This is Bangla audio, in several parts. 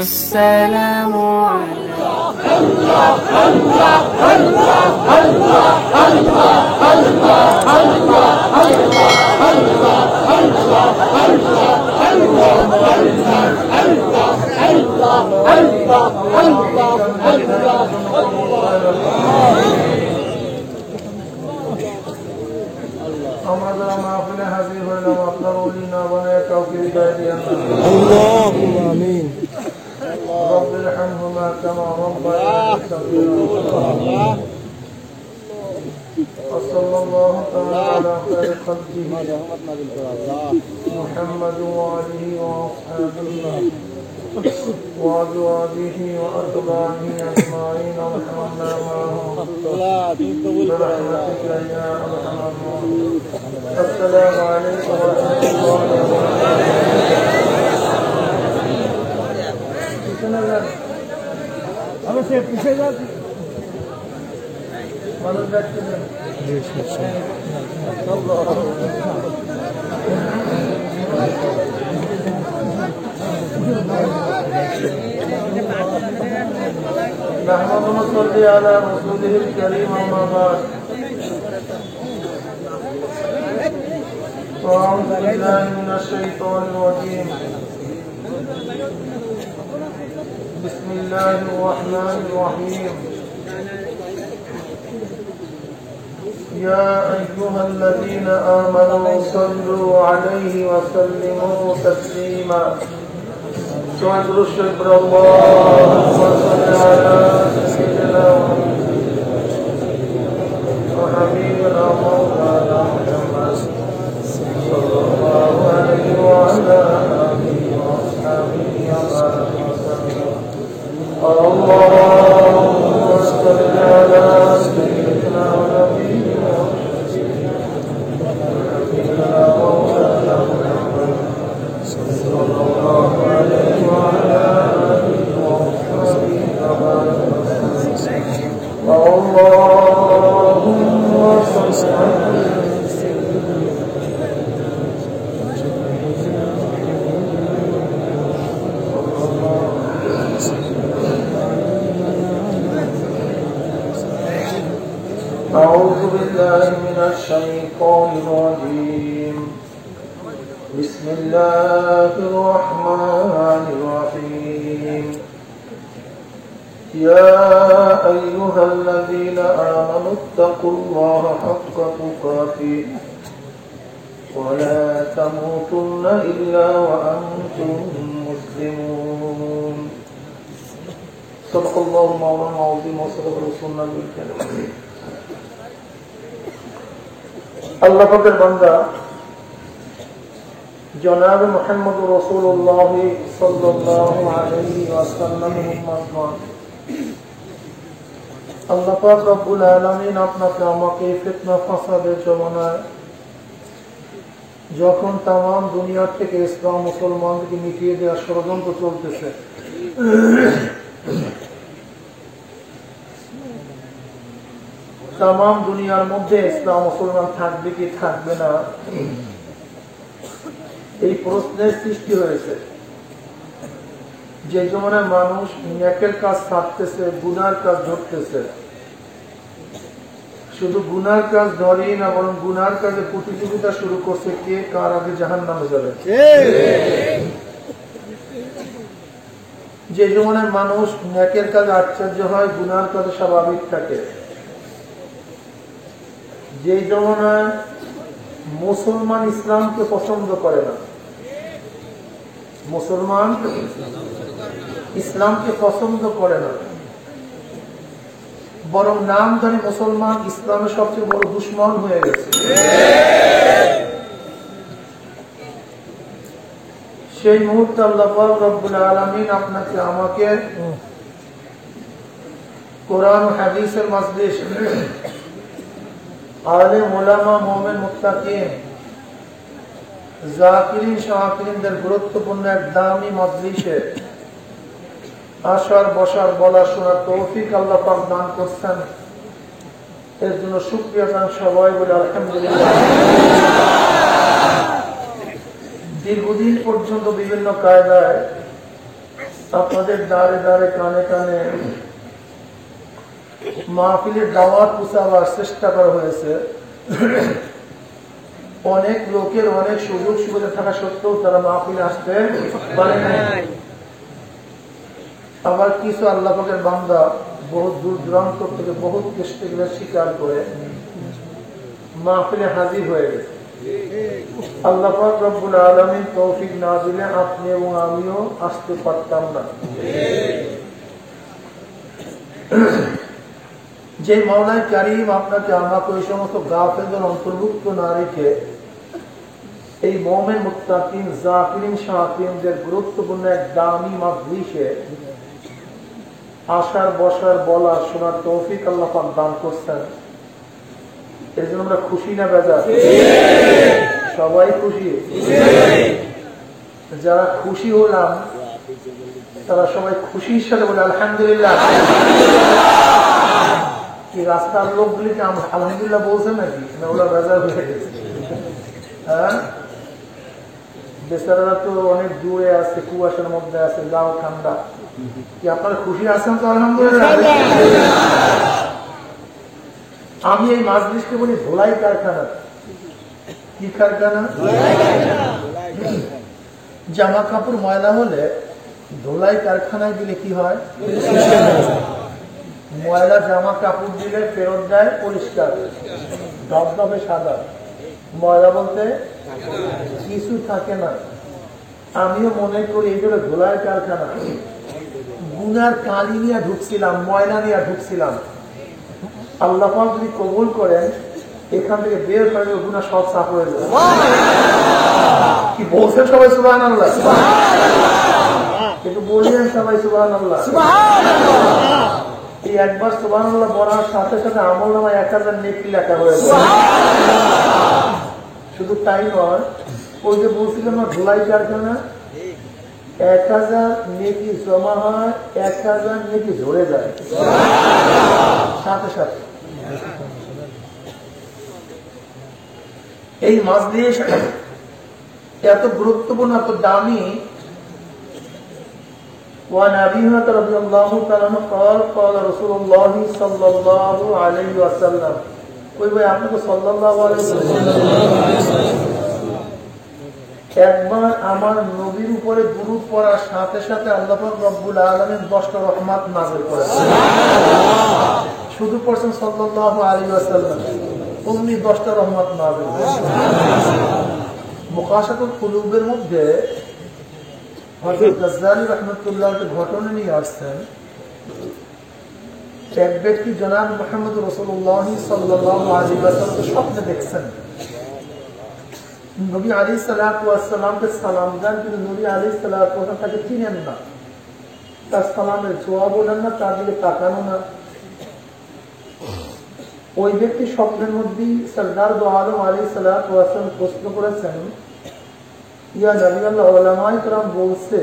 السلام اللهم آمين. رب ارحمهما كما ربياني صغيرا. وصلى الله تعالى على خير خلقه محمد وآله وأصحابه وأزواجه وأتباعه أجمعين وارحمنا معهم برحمتك يا أرحم الراحمين. السلام عليكم ورحمة الله وبركاته. أنا سيف كيسة مالك جاكتنا نحمد ونصلي على رسوله الكريم أما بعد. أعوذ بالله من الشيطان الرجيم. بسم الله الرحمن الرحيم. يا أيها الذين آمنوا صلوا عليه وسلموا تسليما. سورة الشكر. اللهم صل على سيدنا وحبيبنا مولانا محمد صلى الله عليه وعلى آله وأصحابه وسلم. اللهم صل على سيدنا ونبينا مولانا محمد صلى الله عليه وعلى آله وصحبه وسلم. اللهم صل على أعوذ بالله من الشيطان الرجيم. بسم الله الرحمن الرحيم. يا أيها الذين آمنوا اتقوا الله حق تقاته ولا تموتن إلا وأنتم مسلمون. صدق الله مولانا العظيم وصدق رسولنا الكريم. আল্লাহ পাকের বান্দা জনাব মুহাম্মদ রাসূলুল্লাহ সাল্লাল্লাহু আলাইহি ওয়াসাল্লাম উম্মত। আল্লাহ পাক রব্বুল আলামিন আপনাকে আমাকে ফিতনা ফাসাদের জমানায় যখন তাম দুনিয়া থেকে ইসলাম মুসলমানকে মিটিয়ে দেওয়ার ষড়যন্ত্র চলতেছে, তাম দুনিয়ার মধ্যে ইসলাম মুসলমান থাকবে কি থাকবে না, এই প্রশ্নের সৃষ্টি হয়েছে। যে জমানায় মানুষ নেকের কাজ ছাড়তেছে, গুনার কাজ ধরতেছে, শুধু গুনার কাজ ধরেই না, বরং গুনার কাজে প্রতিযোগিতা শুরু করছে কে কার আগে জাহান্নামে যাবে। যে জমানায় মানুষ নেকের কাজে আশ্চর্য হয়, গুনার কাজে স্বাভাবিক থাকে, যে জমানায় মুসলমান ইসলামকে পছন্দ করে না, মুসলমান ইসলামকে পছন্দ করে না, বরং নামধারী মুসলমান ইসলামের সবচেয়ে বড় দুশ্মন হয়ে গেছে, সেই মুহূর্তে আল্লাহ পাক রব্বুল আলামিন আপনাকে আমাকে কোরআন হাদিসের মাজলিস, আলেম ওলামা, মুমিন, মুত্তাকিন, জাকিরিন, শাকিরিনদের গুরুত্বপূর্ণ এক দামি মজলিসে আসার, বসার, বলার, শোনার তৌফিক আল্লাহ পাক দান করছেন। এর জন্য শুকরিয়া জানান সবাই বলে আলহামদুলিল্লাহ। দীর্ঘদিন পর্যন্ত বিভিন্ন কায়দায় আপনাদের দ্বারে দ্বারে কানে কানে মাহফিলের দাওয়াত পৌঁছাবার চেষ্টা করা হয়েছে। অনেক লোকের অনেক সুযোগ সুবিধা থাকা সত্ত্বেও তারা মাহফিলে আসতে পারে নাই। আবার কিছু আল্লাহ পাকের বান্দা বহুত দূর দূরান্ত থেকে বহুত চেষ্টা স্বীকার করে মাহফিলে হাজির হয়ে গেছে। আল্লাহ পাক রব্বুল আলামিন তৌফিক না দিলে আপনি এবং আমিও আসতে পারতাম না। যে মাওলানা কারীম আপনাকে আমাকে ওই সমস্ত গাফেলদের অন্তর্ভুক্ত না রেখে এই মুমিন মুত্তাকিন জাকিরিন শাকিরদের গুরুত্বপূর্ণ এক দামি মাজলিসে আসার বসার বলার শোনার তৌফিক আল্লাহ পাক দান করছেন। এর জন্য আমরা খুশি না বেজার? সবাই খুশি। যারা খুশি হলাম তারা সবাই খুশির সাথে বলে আলহামদুলিল্লাহ। কি রাস্তার লোকগুলিকে আলহামদুলিল্লাহ বলছে নাকি না ওরা বেজার হয়ে গেছে? হ্যাঁ, বেচারারা তো অনেক দূরে আছে, কুয়াশার মধ্যে আছে, গাও ঠান্ডা। কি আপনারা খুশি আছেন তো? আলহামদুলিল্লাহ। আমি এই মাজলিসকে বলি ধোলাই কারখানা। কি কারখানা? জামা কাপড় ময়লা হলে ধোলাই কারখানায় দিলে কি হয়? ময়লা জামা কাপড় দিলে ফেরত দেয় পরিষ্কার, ধবধবে সাদা। ময়লা বলতে কিছু থাকে না। আমিও মনে করি এইগুলো ধোলাই কারখানা। গুনার কালি নিয়ে ঢুকছিলাম, ময়লা নিয়ে ঢুকছিলাম। আল্লাহ পাক যদি কবুল করেন এখান থেকে বের করে গুনাহ সব সাফ হয়ে যাবে। কি বলছেন সবাই? সুবহানাল্লাহ। একটু বললেন সবাই সুবহানাল্লাহ। এই একবার সুবহানাল্লাহ বলার সাথে সাথে আমলনামায় 1000 নেকি লেখা হয়ে যাবে। শুধু তাই নয়, ওই যে বলছিলাম না ধোলাই কারখানা, 1000 নেকি জমা হয়, 1000 নেকি ঝরে যায় সাথে সাথে। এই মাজলিস এত গুরুত্বপূর্ণ, এত দামি। وعن أبي هريرة رضي الله تعالى عنه قال قال رسول الله صلى الله عليه وسلم। कोई भाई आपने সাল্লাল্লাহু আলাইহি ওয়াসাল্লাম একবার আমার নবীর উপরে দুরূদ পড়ার সাথে সাথে আল্লাহ পাক রব্বুল আলামিন 10টা রহমত নাযিল করেছেন। শুধু পড়ছেন সাল্লাল্লাহু আলাইহি ওয়াসাল্লাম, অমনি 10টা রহমত নাযিল করেছেন। মুকাশাতুল কুলুবের মধ্যে হযরত গাজ্জালী রাহমাতুল্লাহর ঘটনা নিয়ে আসছেন। এক ব্যক্তি জনাব মুহাম্মদ রাসূলুল্লাহ সাল্লাল্লাহু আলাইহি ওয়াসাল্লামকে স্বপ্নে দেখছেন। নবী আলাইহিস সালাতু ওয়াস সালামকে সালাম দেন, কিন্তু নবী আলাইহিস সালাতু ওয়াস সালাম তাকে চিনেন না, তার সালামের জবাবও দেন না, তার দিকে তাকানো না। ওই ব্যক্তি স্বপ্নের মধ্যেই সরদার দো আলম আলাইহিস সালাতু ওয়াস সালাম প্রশ্ন করেছেন, ইয়া নবী আল্লাহ, উলামায়ে কেরাম বলছে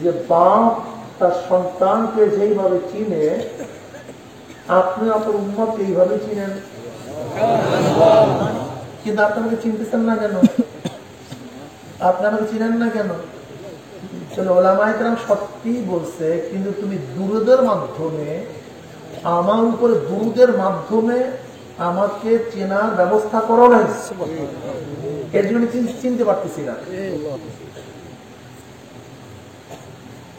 যে বাপ তার সন্তানকে যেইভাবে চিনে আপনি আপনার উম্মতকে এইভাবে চিনেন, কিন্তু আপনি আমাকে চিনতেছেন না কেন? আপনি আমাকে চিনেন না কেন? উলামায়ে কেরাম সত্যি বলছে, কিন্তু তুমি দুরুদের মাধ্যমে আমার উপরে দুরুদের মাধ্যমে আমাকে চেনার ব্যবস্থা করো না, এর জন্য চিনতে পারতেছি না।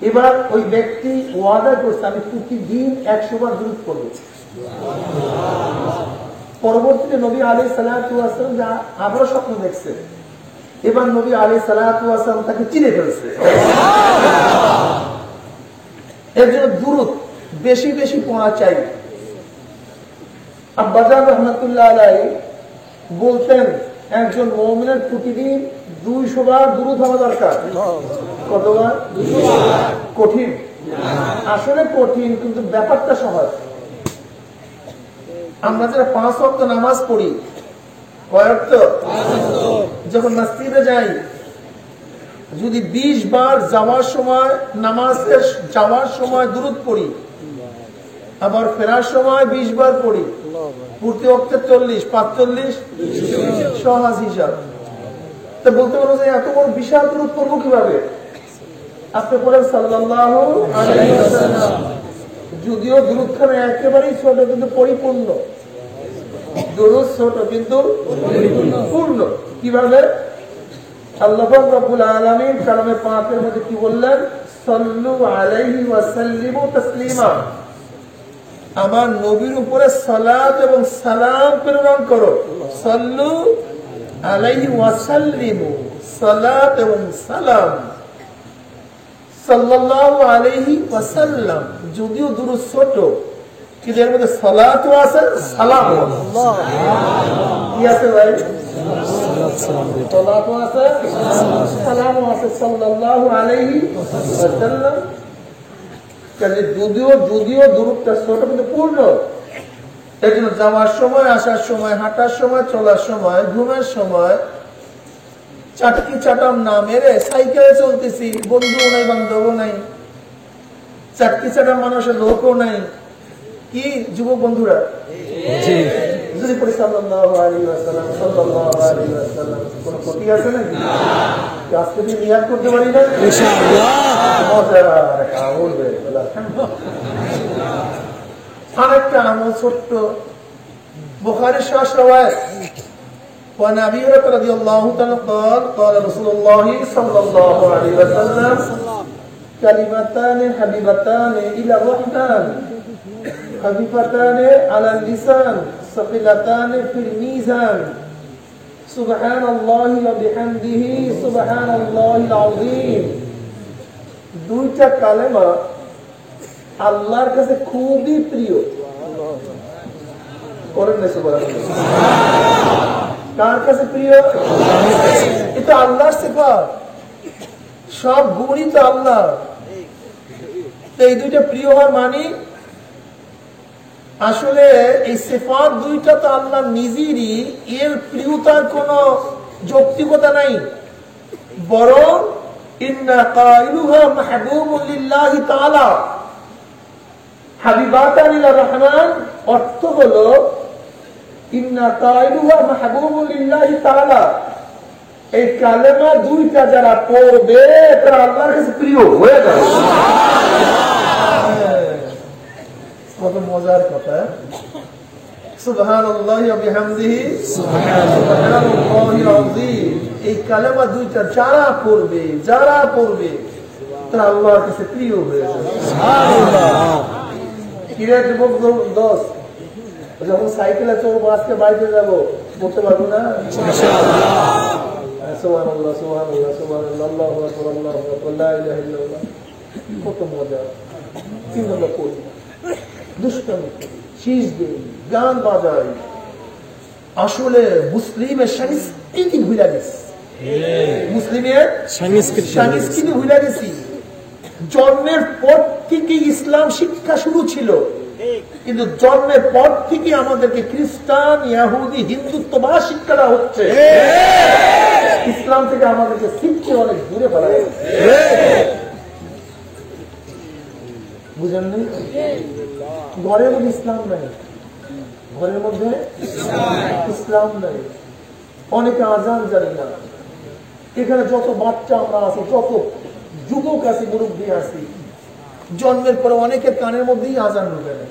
এবার ওই ব্যক্তি ওয়াদা করছে আমি প্রতিদিন 100 বার দুরূদ পড়ব। পরবর্তীতে নবী আলাইহিস সালাতু ওয়াস সালাম যা আবারও স্বপ্ন দেখছে। এবার নবী আলাইহিস সালাতু ওয়াস সালাম তাকে চিনে ফেলছে। এর জন্য দুরূদ বেশি বেশি পড়া চাই। আব্বাজান রাহমাতুল্লাহ আলাইহি বলতেন একজন মুমিনের প্রতিদিন 200 বার দুরূদ হওয়া দরকার। কতবার? 200 বার। কঠিন, আসলে কঠিন, কিন্তু ব্যাপারটা সহজ। আমরা যারা 5 ওয়াক্ত নামাজ পড়ি, কয় ওয়াক্ত? যখন মসজিদে যাই, যদি 20 বার যাওয়ার সময় নামাজে যাওয়ার সময় দুরূদ পড়ি, আবার ফেরার সময় 20 বার পড়ি, প্রতি ওয়াক্তে 40, 45 সহজ হিসাব। তা বলতে পারো যে এত বড় বিশাল দূরত পড়বো কিভাবে? আপনি বলেন সাল্লাল্লাহু আলাইহি ওয়াসাল্লাম। যদিও দুরূদখানা একেবারেই ছোট কিন্তু পরিপূর্ণ। দুরূদ ছোট কিন্তু পূর্ণ। কিভাবে? আল্লাহ পাক রব্বুল আলামিন কালামে পাকের মধ্যে কি বললেন? সাল্লু আলাইহি ওয়া সাল্লিমু তাসলিমা। আমার নবীর উপরে সালাত এবং সালাম প্রেরণ করো। সাল্লু আলাইহি ওয়া সাল্লিমু, সালাত এবং সালাম। সাল্লাল্লাহু আলাইহি ওয়া সাল্লাম। যদিও দুরূদ ছোট কিন্তু এর মধ্যে সালাতও আছে, সালামও আছে। কি আছে ভাই? সালাতও আছে, সালামও আছে। সাল্লাল্লাহু আলাইহি ওয়া সাল্লাম। যদিও দুরূদটা ছোট কিন্তু পূর্ণ। এই জন্য যাওয়ার সময়, আসার সময়, হাঁটার সময়, চলার সময়, ঘুমের সময় চাটকি চাটাম না মেরে সাইকেলে চলতেছি, বন্ধুও নাই, বান্ধবও নাই, চাটকি চাটাম মানুষের লোকও নাই। কি যুবক বন্ধুরা? যদি পড়ি সাল্লাল্লাহু আলাইহি ওয়াসাল্লাম, সাল্লাল্লাহু আলাইহি ওয়াসাল্লাম, কোনো ক্ষতি আছে নাকি? আজকে দিয়ে নিয়াত করতে পারি না ইনশাআল্লাহ। মজার একটা আমল হয়ে গেল। আরেকটা আমল ছোট্ট, বুখারী শরীফ রওয়ায়াত। وعن ابي هريره رضي الله تعالى قال قال رسول الله صلى الله عليه وسلم كلمتان حبيبتان الى الرحمن خفيفتان على اللسان ثقيلتان في الميزان سبحان الله وبحمده سبحان الله العظيم। দুইটা কালেমা আল্লাহর কাছে খুবই প্রিয়। করেন না সুবহানাল্লাহ? কার কাছে প্রিয়? এটা আল্লাহর সিফাত, সব গুণই তো আল্লাহ। এই দুইটা প্রিয় হওয়ার মানে আসলে এই সিফাত দুইটা তো আল্লাহ নিজেরই, এর প্রিয়তার কোন যৌক্তিকতা নাই। বরং ইন্না কাইলুহা মাহবুবুন লিল্লাহি তাআলা হাবিবাতান ইলা রহমান। অর্থ হলো ইন্না কাইলুহা মাহবুবুন লিল্লাহি তাআলা। এই কালেমা দুইটা যারা পড়বে তারা আল্লাহর কাছে প্রিয় হয়ে যাবে। কত মজার কথা! সুবহানাল্লাহি ওয়া বিহামদিহি সুবহানাল্লাহিল আযীম। এই কালেমা দুইটা যারা পড়বে তারা আল্লাহর কাছে প্রিয় হয়ে যাবে। সুবহানাল্লাহ। কিরে যুবক দোস্ত, যখন সাইকেলে চড়বো, আজকে বাড়িতে যাবো, পড়তে পারবো না ইনশাআল্লাহ? সুবহানাল্লাহ সুবহানাল্লাহ সুবহানাল্লাহ আল্লাহু আকবার আল্লাহু আকবার লা ইলাহা ইল্লাল্লাহ। কত মজা! তিন নম্বর পড়ি, দুষ্টামি করি, শীষ দিই, গান বাজাই। আসলে মুসলিমের সংস্কৃতি ভুলে গেছি। মুসলিমের সংস্কৃতি ভুলে গেছি। জন্মের পর থেকে ইসলাম শিক্ষা শুরু ছিল, কিন্তু জন্মের পর থেকে আমাদেরকে খ্রিস্টান, ইহুদি, হিন্দুত্ববাদ শিক্ষাটা হচ্ছে। ইসলাম থেকে আমাদেরকে শিক্ষা অনেক দূরে ফেলা হচ্ছে। বুঝেননি? ঘরের মধ্যে ইসলাম নাই, ঘরের মধ্যে ইসলাম নাই। অনেকে আজান জানি না। এখানে যত বাচ্চা আমরা আছি, যত যুবক আছি, মুরব্বী আছি, জন্মের পরে অনেকের কানের মধ্যেই আজান ঢুকে নেয়,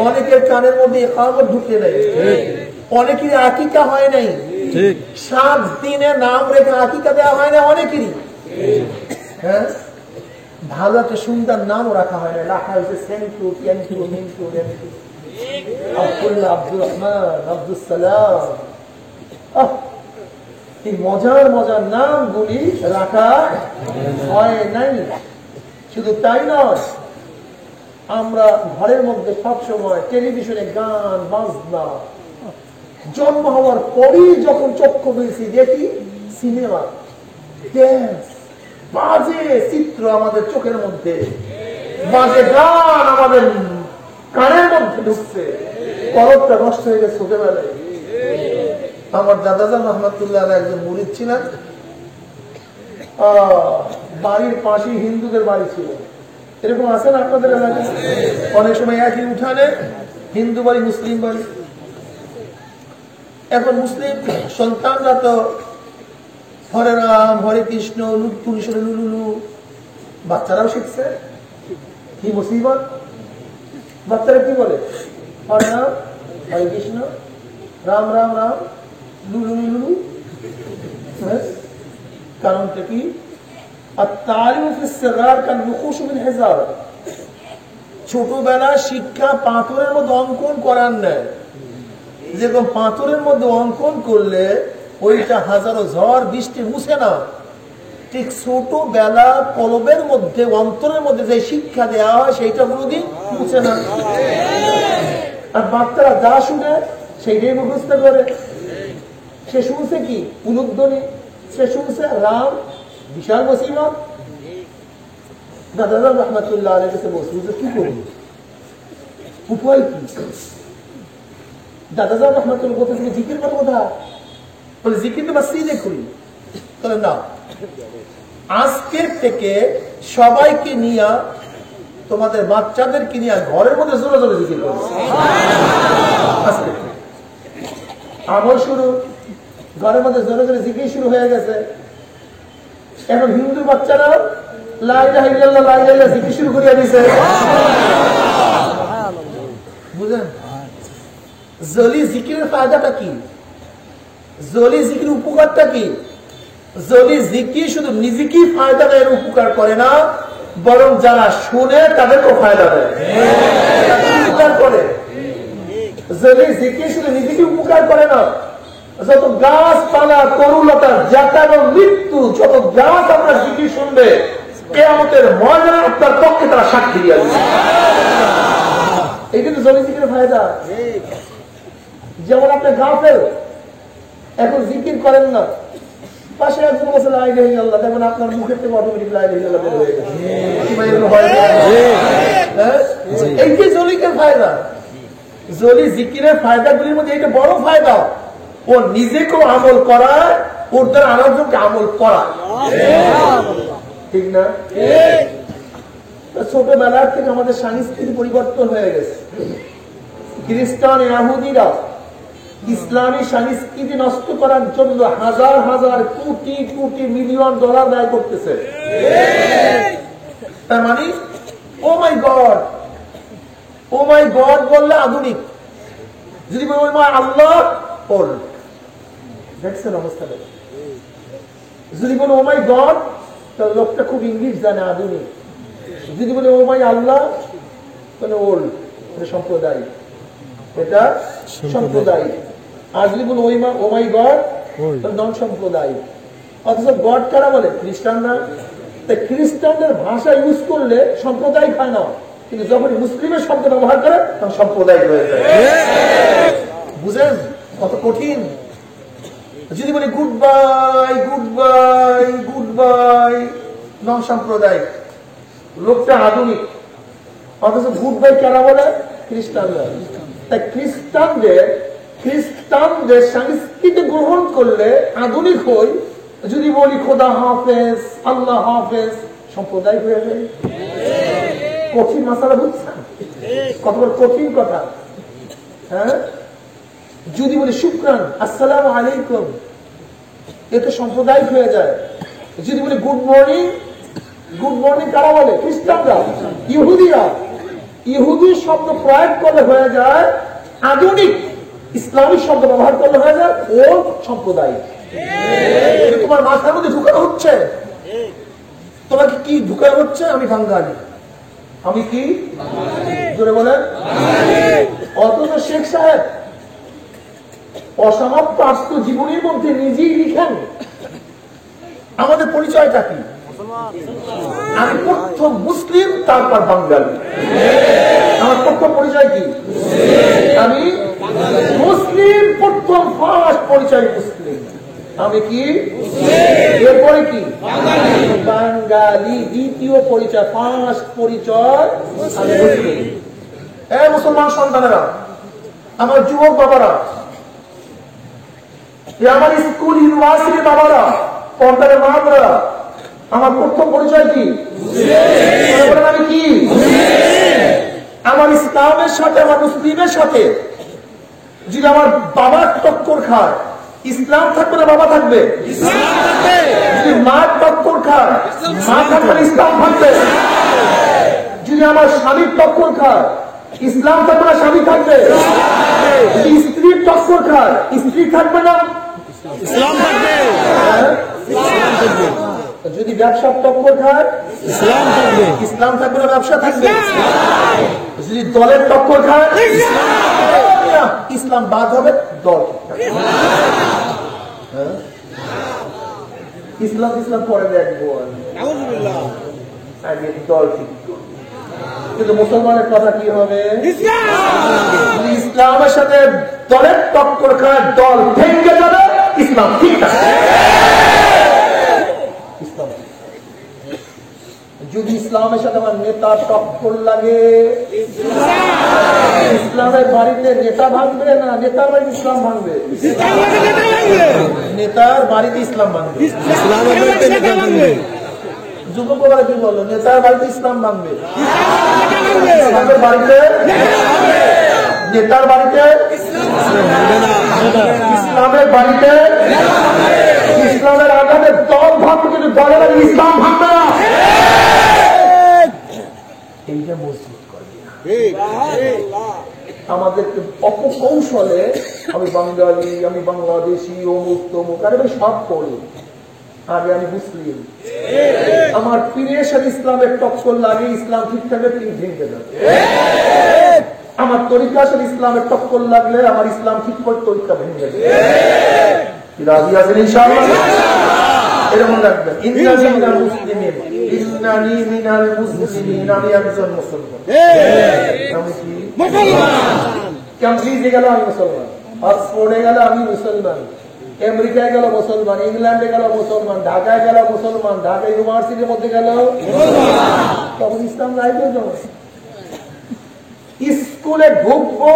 অনেকের কানের মধ্যে ইকামত ঢুকে নেয়, অনেকের আকিকা হয় নাই, 7 দিনে নাম রেখে আকিকা দেওয়া হয় না অনেকেরই। হ্যাঁ, ভালো একটা সুন্দর নামও রাখা হয় না, রাখা হয়েছে সেন্টু, কেন্টু, মিন্টু, নেন্টু, আব্দুল্লাহ, আব্দুর রহমান, আব্দুল সালাম। এই মজার মজার নামগুলি রাখা হয় নাই। শুধু তাই নয়, আমরা ঘরের মধ্যে সবসময় টেলিভিশনে গান বাজনা, জন্ম হওয়ার পরই যখন চক্ষু পেয়েছি দেখি সিনেমা, বাজে চিত্র আমাদের চোখের মধ্যে, বাজে গান আমাদের কানের মধ্যে ঢুকছে, কলবটা নষ্ট হয়ে গেছে ছোটবেলায়। আমার দাদাজান রহমতুল্লাহ একজন মুরিদ ছিলেন, বাড়ির পাশে হিন্দুদের বাড়ি ছিল। এরকম আছে না আপনাদের এলাকায়? অনেক সময় একই উঠানে হিন্দু বাড়ি, মুসলিম বাড়ি। এখন মুসলিম সন্তানরা তো হরে রাম হরে কৃষ্ণ লুটপুলিশের লুলুলু, বাচ্চারাও শিখছে। কি মুসিবত! বাচ্চারা কি বলে? হরে রাম হরে কৃষ্ণ, রাম রাম রাম, লুলু লুলু। কারণটা কি? ছোটবেলা শিক্ষা পাথরের মধ্যে অঙ্কন করার নেয়। যেরকম পাথরের মধ্যে অঙ্কন করলে ওইটা হাজারো ঝড় বৃষ্টি মুছে না, ঠিক ছোটবেলা কলবের মধ্যে অন্তরের মধ্যে যে শিক্ষা দেওয়া হয় সেইটা কোনোদিন মুছে না। আর বাচ্চারা যা শুনে সেইটাই মুখস্থ করে। সে শুনছে কি? উলুধ্বনি। সে শুনছে রাম, বিশাল মুসিবত। দাদা রহমতুল্লাহ আলাইহির কাছে বলছে, কি করবো, উপায় কি? দাদা রহমতুল্লাহ বলতে তুমি জিকির করো কোথা? বলে জিকির তো মসজিদে করি। তাহলে না, আজকের থেকে সবাইকে নিয়ে, তোমাদের বাচ্চাদেরকে নিয়ে ঘরের মধ্যে জোরে জোরে জিকির করো। আজকে আমল শুরু, ঘরের মধ্যে জোরে জোরে জিকির শুরু হয়ে গেছে। এখন হিন্দু বাচ্চারা লা ইলাহা ইল্লাল্লাহ লা ইলাহা ইল্লাল্লাহ জিকির শুরু করে দিয়েছে। বুঝলেন? জলি জিকিরের ফায়দাটা কি? জলি জিকির উপকারটা কি? জলি জিকির শুধু নিজেকেই ফায়দা দেয়, উপকার করে না, বরং যারা শুনে তাদেরকেও ফায়দা দেয়, উপকার করে। জলি জিকির শুধু নিজেকে উপকার করে না, যত গাছপালা তরুলতা জাতানো মৃত্যু, যত গাছ আপনার জিকির শুনবে, কিয়ামতের ময়দানে আপনার পক্ষে তারা সাক্ষী দিয়ে দিবে। এই কিন্তু জলি জিকিরের ফায়দা। যেমন আপনি গাফেল, এখন জিকির করেন না, পাশে একজন বলছে লা ইলাহা ইল্লাল্লাহ, দেখবেন আপনার মুখের থেকে অটোমেটিক লা ইলাহা ইল্লাল্লাহ বের হয়ে গেছে। এই যে জলিকের ফায়দা, জলি জিকিরের ফায়দাগুলির মধ্যে এটা বড় ফায়দা। ও নিজেকেও আমল করায়, ওর দ্বারা আরেকজনকে আমল করায়, ঠিক না? ছোটবেলার থেকে আমাদের সংস্কৃতি পরিবর্তন হয়ে গেছে। খ্রিস্টান ইহুদিরা ইসলামী সংস্কৃতি নষ্ট করার জন্য হাজার হাজার কোটি কোটি মিলিয়ন ডলার ব্যয় করতেছে। তার মানে ও মাই গড, ও মাই গড বললে আধুনিক, যদি বলি ও মাই আল্লাহ বল, দেখছেন অবস্থাটা। যদি বলে ও মাই গড, তাহলে লোকটা খুব ইংলিশ জানে, আধুনিক। যদি বলে ও মাই আল্লাহ, তাহলে ওল্ড, এটা সম্প্রদায়, এটা সম্প্রদায়। আর যদি বলে ও মাই গড, তাহলে নন সম্প্রদায়। অথচ গড কারা বলে? খ্রিস্টানরা। তাই খ্রিস্টানদের ভাষা ইউজ করলে সম্প্রদায় খায় না, কিন্তু যখন মুসলিমের শব্দ ব্যবহার করে তখন সম্প্রদায় হয়ে যায়। বুঝেন কত কঠিন? যদি বলি good bye good bye good bye, non সাম্প্রদায়িক, লোকটা আধুনিক। অথচ গুড বাই কারা বলে? খ্রিস্টানরা। তাই খ্রিস্টানদের সংস্কৃতি গ্রহণ করলে আধুনিক হই। যদি বলি খোদা হাফেজ, আল্লাহ হাফেজ, সম্প্রদায় হয়ে যায়। কঠিন মাসালা, বুঝছেন কত বড় কঠিন কথা? হ্যাঁ, যদি বলি শুকরান, আসসালামু আলাইকুম, এতে সাম্প্রদায়িক হয়ে যায়। যদি বলি গুড মর্নিং, গুড মর্নিং কারা বলে? খ্রিস্টানরা, ইহুদিরা। ইহুদি শব্দ প্রয়োগ করলে হয়ে যায় আধুনিক, ইসলামিক শব্দ ব্যবহার করলে হয়ে যায় ও সাম্প্রদায়িক। তোমার মাথার মধ্যে ঢুকানো হচ্ছে। তোমাকে কি ঢুকানো হচ্ছে? আমি বাঙালি। আমি কি জোরে বলেন? অথচ শেখ সাহেব অসমাপ্ত আত্মজীবনীর মধ্যে নিজেই লিখেন আমাদের পরিচয়টা কি। আমি প্রথম মুসলিম, তারপর বাঙালি। আমার প্রথম পরিচয় কি? আমি মুসলিম, প্রথম ফার্স্ট পরিচয় মুসলিম। আমি কি? এরপরে কি? বাঙালি। দ্বিতীয় পরিচয়, ফার্স্ট পরিচয় আমি মুসলিম। মুসলমান সন্তানেরা, আমার যুবক বাবারা, আমার স্কুল ইউনিভার্সিটি বাবারা, পর্দারের মারা, আমার প্রথম পরিচয় কি? আমি কি? আমার ইসলামের সাথে, আমার মুসলিমের সাথে যদি আমার বাবার টক্কর খায়, ইসলাম থাকবে না বাবা থাকবে? যদি মা টক্কর খায়, মা থাকবে না ইসলাম থাকবে? যদি আমার স্বামীর টক্কর খায়, ইসলাম থাকবে না স্বামী থাকবে? যদি স্ত্রীর টক্কর খায়, স্ত্রী থাকবে না ইসলাম থাকবে। যদি ব্যবসার টক্কর খায়, ইসলাম থাকবে। ইসলাম থাকবে না ব্যবসা থাকবে? যদি দলের টক্কর খায়, ইসলাম বাদ হবে, দল ইসলাম ইসলাম পরে দেখবো আগে দল ঠিক করবো। কিন্তু মুসলমানের কথা কি হবে? যদি ইসলামের সাথে দলের টক্কর খায়, দল ভেঙে যাবে, ইসলাম ঠিক আছে। ইসলাম যদি ইসলামের সাথে আমার নেতার টক্কর লাগে, ইসলামের বাড়িতে নেতা ভাঙবে না নেতার বাড়িতে ইসলাম ভাঙবে? নেতার বাড়িতে ইসলাম ভাঙবে। ইসলামের বাড়িতে নেতা ভাঙবে। যুবকরা কি বলো? নেতার বাড়িতে ইসলাম ভাঙবে, ইসলামের বাড়িতে নেতার বাড়িতে ইসলামের বাড়িতে ইসলামের আগামে দল ভাঙবে, কিন্তু দলের আগে ইসলাম ভাঙবে না। এইটা মজবুত করে আমাদেরকে অপকৌশলে আমি বাঙালি, আমি বাংলাদেশি, অমুক তমুক, আরে আমি সব করি, আগে আমি মুসলিম। আমার পীরের সাথে ইসলামের টক্কর লাগে, ইসলাম ঠিক থাকবে, পীর ভেঙে যাবে। আমার তরিকার সাথে ইসলামের টক্কর লাগলে আমার ইসলাম ঠিক করে তরিকা ভেঙে যাবে। রাজি আছেন ইনশাআল্লাহ? এরকম রাখবেন, ইন্নানি মিনাল মুসলিমিন, ইন্নানি মিনাল মুসলিমিন, আমি একজন মুসলমান। আমি কি মুসলমান? ক্যামব্রিজে গেল আমি মুসলমান, অক্সফোর্ডে গেল আমি মুসলমান, আমেরিকায় গেল মুসলমান, ইংল্যান্ডে গেল মুসলমান, ঢাকায় গেল মুসলমান, ঢাকা ইউনিভার্সিটির মধ্যে গেল তখন ইসলাম রাইবে। স্কুলে ঢুকবো,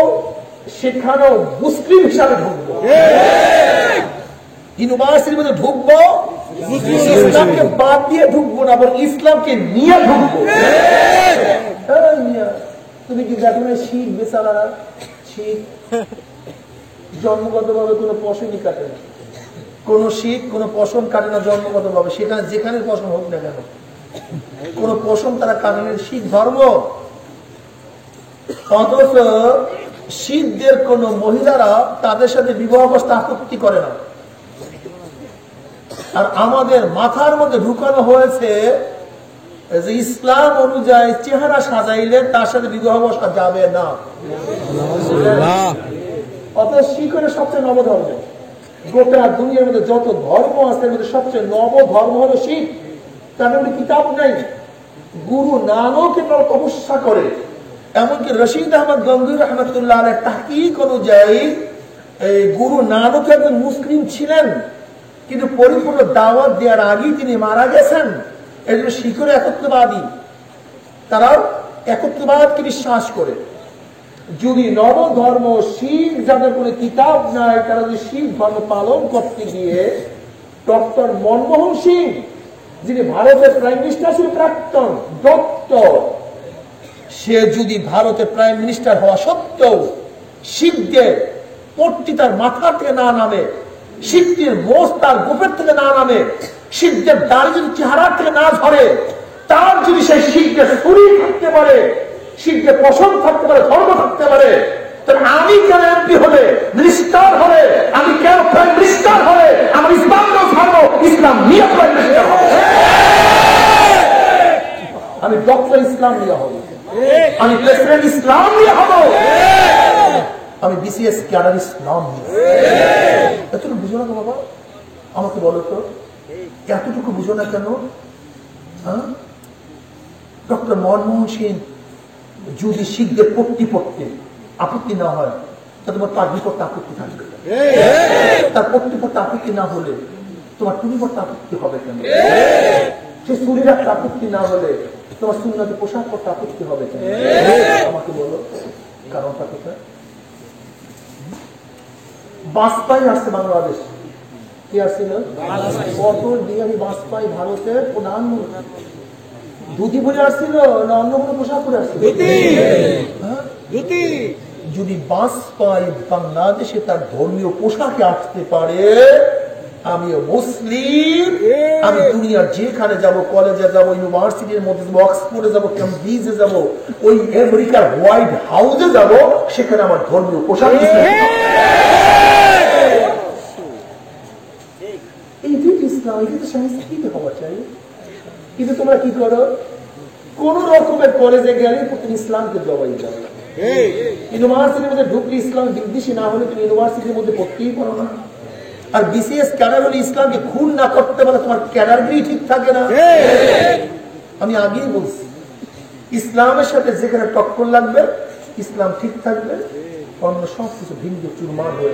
সেখানেও মুসলিম হিসাবে ঢুকবো। ইউনিভার্সিটির মধ্যে ঢুকবো, ইসলামকে বাদ দিয়ে ঢুকবো না, আবার ইসলামকে নিয়ে ঢুকবো। তুমি কি দেখো না শিখ বেচারা, শিখ জন্মগত ভাবে কোনো পশমই কাটে না, কোন শিখ কোন পশম কাটে না জন্মগত ভাবে, সেটা যেখানে পশম হোক না কেন, কোন পশম তারা কাটে না, শিখ ধর্ম। অথচ শিখদের কোন মহিলারা তাদের সাথে বিবাহ অবস্থা আপত্তি করে না। আর আমাদের মাথার মধ্যে ঢুকানো হয়েছে যে ইসলাম অনুযায়ী চেহারা সাজাইলে তার সাথে বিবাহ অবস্থা যাবে না। অথচ শিখের সবচেয়ে নব ধর্ম, গোটা দুনিয়ার মধ্যে যত ধর্ম আছে এর মধ্যে সবচেয়ে নব ধর্ম হলো শিখ। তার মধ্যে কিতাব নাই, গুরু নানকে তারা তপস্যা করে। এমনকি রশিদ আহমদ গঙ্গুই রহমতুল্লাহ আলাইহির তাহকিক অনুযায়ী এই গুরু নানক একজন মুসলিম ছিলেন, কিন্তু পরিপূর্ণ দাওয়াত দেওয়ার আগেই তিনি মারা গেছেন। এই জন্য শিখের একত্ববাদী, তারাও একত্ববাদকে বিশ্বাস করে। যদি নব ধর্ম শিখ যাদের কোনো কিতাব নাই, তারা যদি শিখ ধর্ম পালন করতে গিয়ে ডক্টর মনমোহন সিং, যিনি ভারতের প্রাইম মিনিস্টার ছিলেন প্রাক্তন ডক্টর, সে যদি ভারতের প্রাইম মিনিস্টার হওয়া সত্ত্বেও শিখদের পট্টি তার মাথা থেকে না নামে, শিখদের মোষ তার গোপের থেকে না নামে, শিখদের দাড়ি যদি চেহারা থেকে না ধরে, তার যদি সেই শিখদের শরীর থাকতে পারে, শিখদের পছন্দ থাকতে পারে, ধর্ম থাকতে পারে, তাহলে আমি কেন এমপি হলে, মিনিস্টার হলে, আমি কেন প্রাইম মিনিস্টার হলে আমার ইসলাম ধর্ম ইসলাম নিয়ে প্রাইম মিনিস্টার হবে? আমি ডক্টর ইসলাম নিয়ে হব, আমি প্রেসিডেন্ট ইসলাম নিয়ে হব, আমি বিসিএস ক্যাডার ইসলাম নিয়ে। এতটুকু বুঝো না তো বাবা? আমাকে বলো তো, এতটুকু বুঝো না কেন? ডক্টর মনমোহন সিং যদি শিখদের পট্টি পড়তে আপত্তি না হয়, তা তোমার তার বিপদটা আপত্তি থাকবে। তার পট্টি পড়তে আপত্তি না হলে তোমার টুনি পড়তে আপত্তি হবে কেন? সে চুরি রাখতে আপত্তি না হলে তোমার সুন্নতে পোশাক পড়তে আপত্তি হবে কেন? আমাকে বলো কারণটা কোথায়? বাজপাই আসছে বাংলাদেশ, কি আসছিল? কত দিয়ে আমি বাজপাই ভারতের প্রধানমন্ত্রী ধুতি পরে আসছিল না অন্য কোনো পোশাক পরে আসছিল? যদি বাস পায় বাংলাদেশে তার ধর্মীয় পোশাকে আসতে পারে, আমিও মুসলিম, আমি দুনিয়ার যেখানে যাব, কলেজে যাব, ইউনিভার্সিটির মধ্যে যাব, অক্সফোর্ডে যাব, কেমব্রিজে যাব, ওই আমেরিকার হোয়াইট হাউসে যাব, সেখানে আমার ধর্মীয় পোশাক ইসলাম, এটা সংস্কৃতি হওয়া চাই। কিন্তু তোমরা কি করো, কোন রকমের কলেজে গেলে তুমি ইসলামকে জবাই দাও। ইউনিভার্সিটির মধ্যে ঢুকলে ইসলাম বিদ্বেষী না হলে তুমি ইউনিভার্সিটির মধ্যে পড়তেই পারো না। আর বিসিএস ক্যাডার হলে ইসলামকে খুন না করতে পারে তোমার ক্যাডারগুলি ঠিক থাকে না। আমি আগেই বলছি, ইসলামের সাথে যেখানে টক্কর লাগবে ইসলাম ঠিক থাকবে, অন্য সবকিছু ভিন্ন চুরমার হয়ে।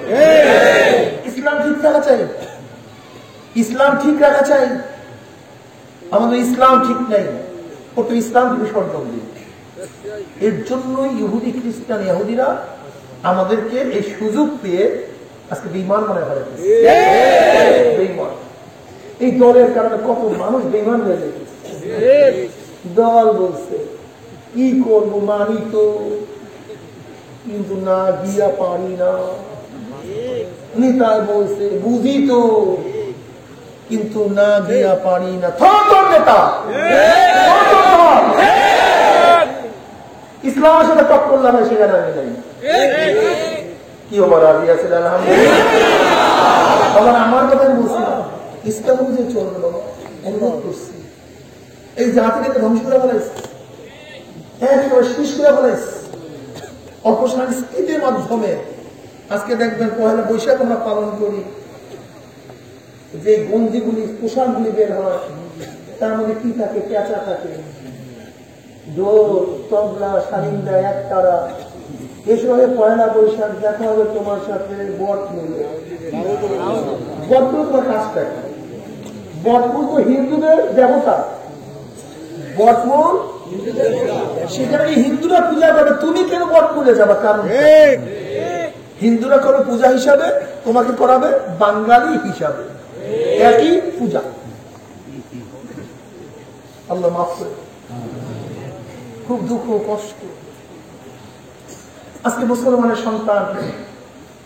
ইসলাম ঠিক থাকা চাই, ইসলাম ঠিক রাখা চাই। আমাদের ইসলাম ঠিক নেই, ওটা ইসলামকে বিসর্জন দিই। এর জন্য ইহুদি খ্রিস্টান ইহুদিরা আমাদেরকে এই সুযোগ পেয়ে আজকে বেঈমান মনে করে। বেঈমান এই দলের কারণে কত মানুষ বেঈমান হয়ে গেছে। দল বলছে কি করবো, মানি তো, কিন্তু না গিয়া পারি না। নেতা বলছে বুঝি তো, কিন্তু না গিয়া পারি না। নেতা ইসলামের সাথে টক্কর লাগে সেখানে আমি নাই। কি আমার রাজি আছে আলহামদুলিল্লাহ। আমার কথা বলছিলাম, ইসলাম বুঝে চলবে বাবা, অনুরোধ করছি। এই জাতিকে ধ্বংস করে ফেলাইছে, একেবারে শেষ করে ফেলাইছে অপসংস্কৃতির মাধ্যমে। আজকে দেখবেন পয়লা বৈশাখ আমরা পালন করি, যে গঞ্জিগুলি পোশাকগুলি বের হয় তার মধ্যে কি থাকে, পেঁচা থাকে, ঢোল, তবলা, সারিন্দা, একতারা। এসবে পয়লা বৈশাখ দেখা হবে তোমার সাথে বট মিলে। বটমূল তোমার কাজটা, বটমূল তো হিন্দুদের দেবতা, বটমূল সেখানে হিন্দুরা পূজা করে, তুমি কেন বটমূলে যাবা? কারণ হিন্দুরা করে পূজা হিসাবে, তোমাকে করাবে বাঙালি হিসাবে, একই পূজা। আল্লাহ মাফ করে। খুব দুঃখ কষ্ট। আজকে মুসলমানের সন্তান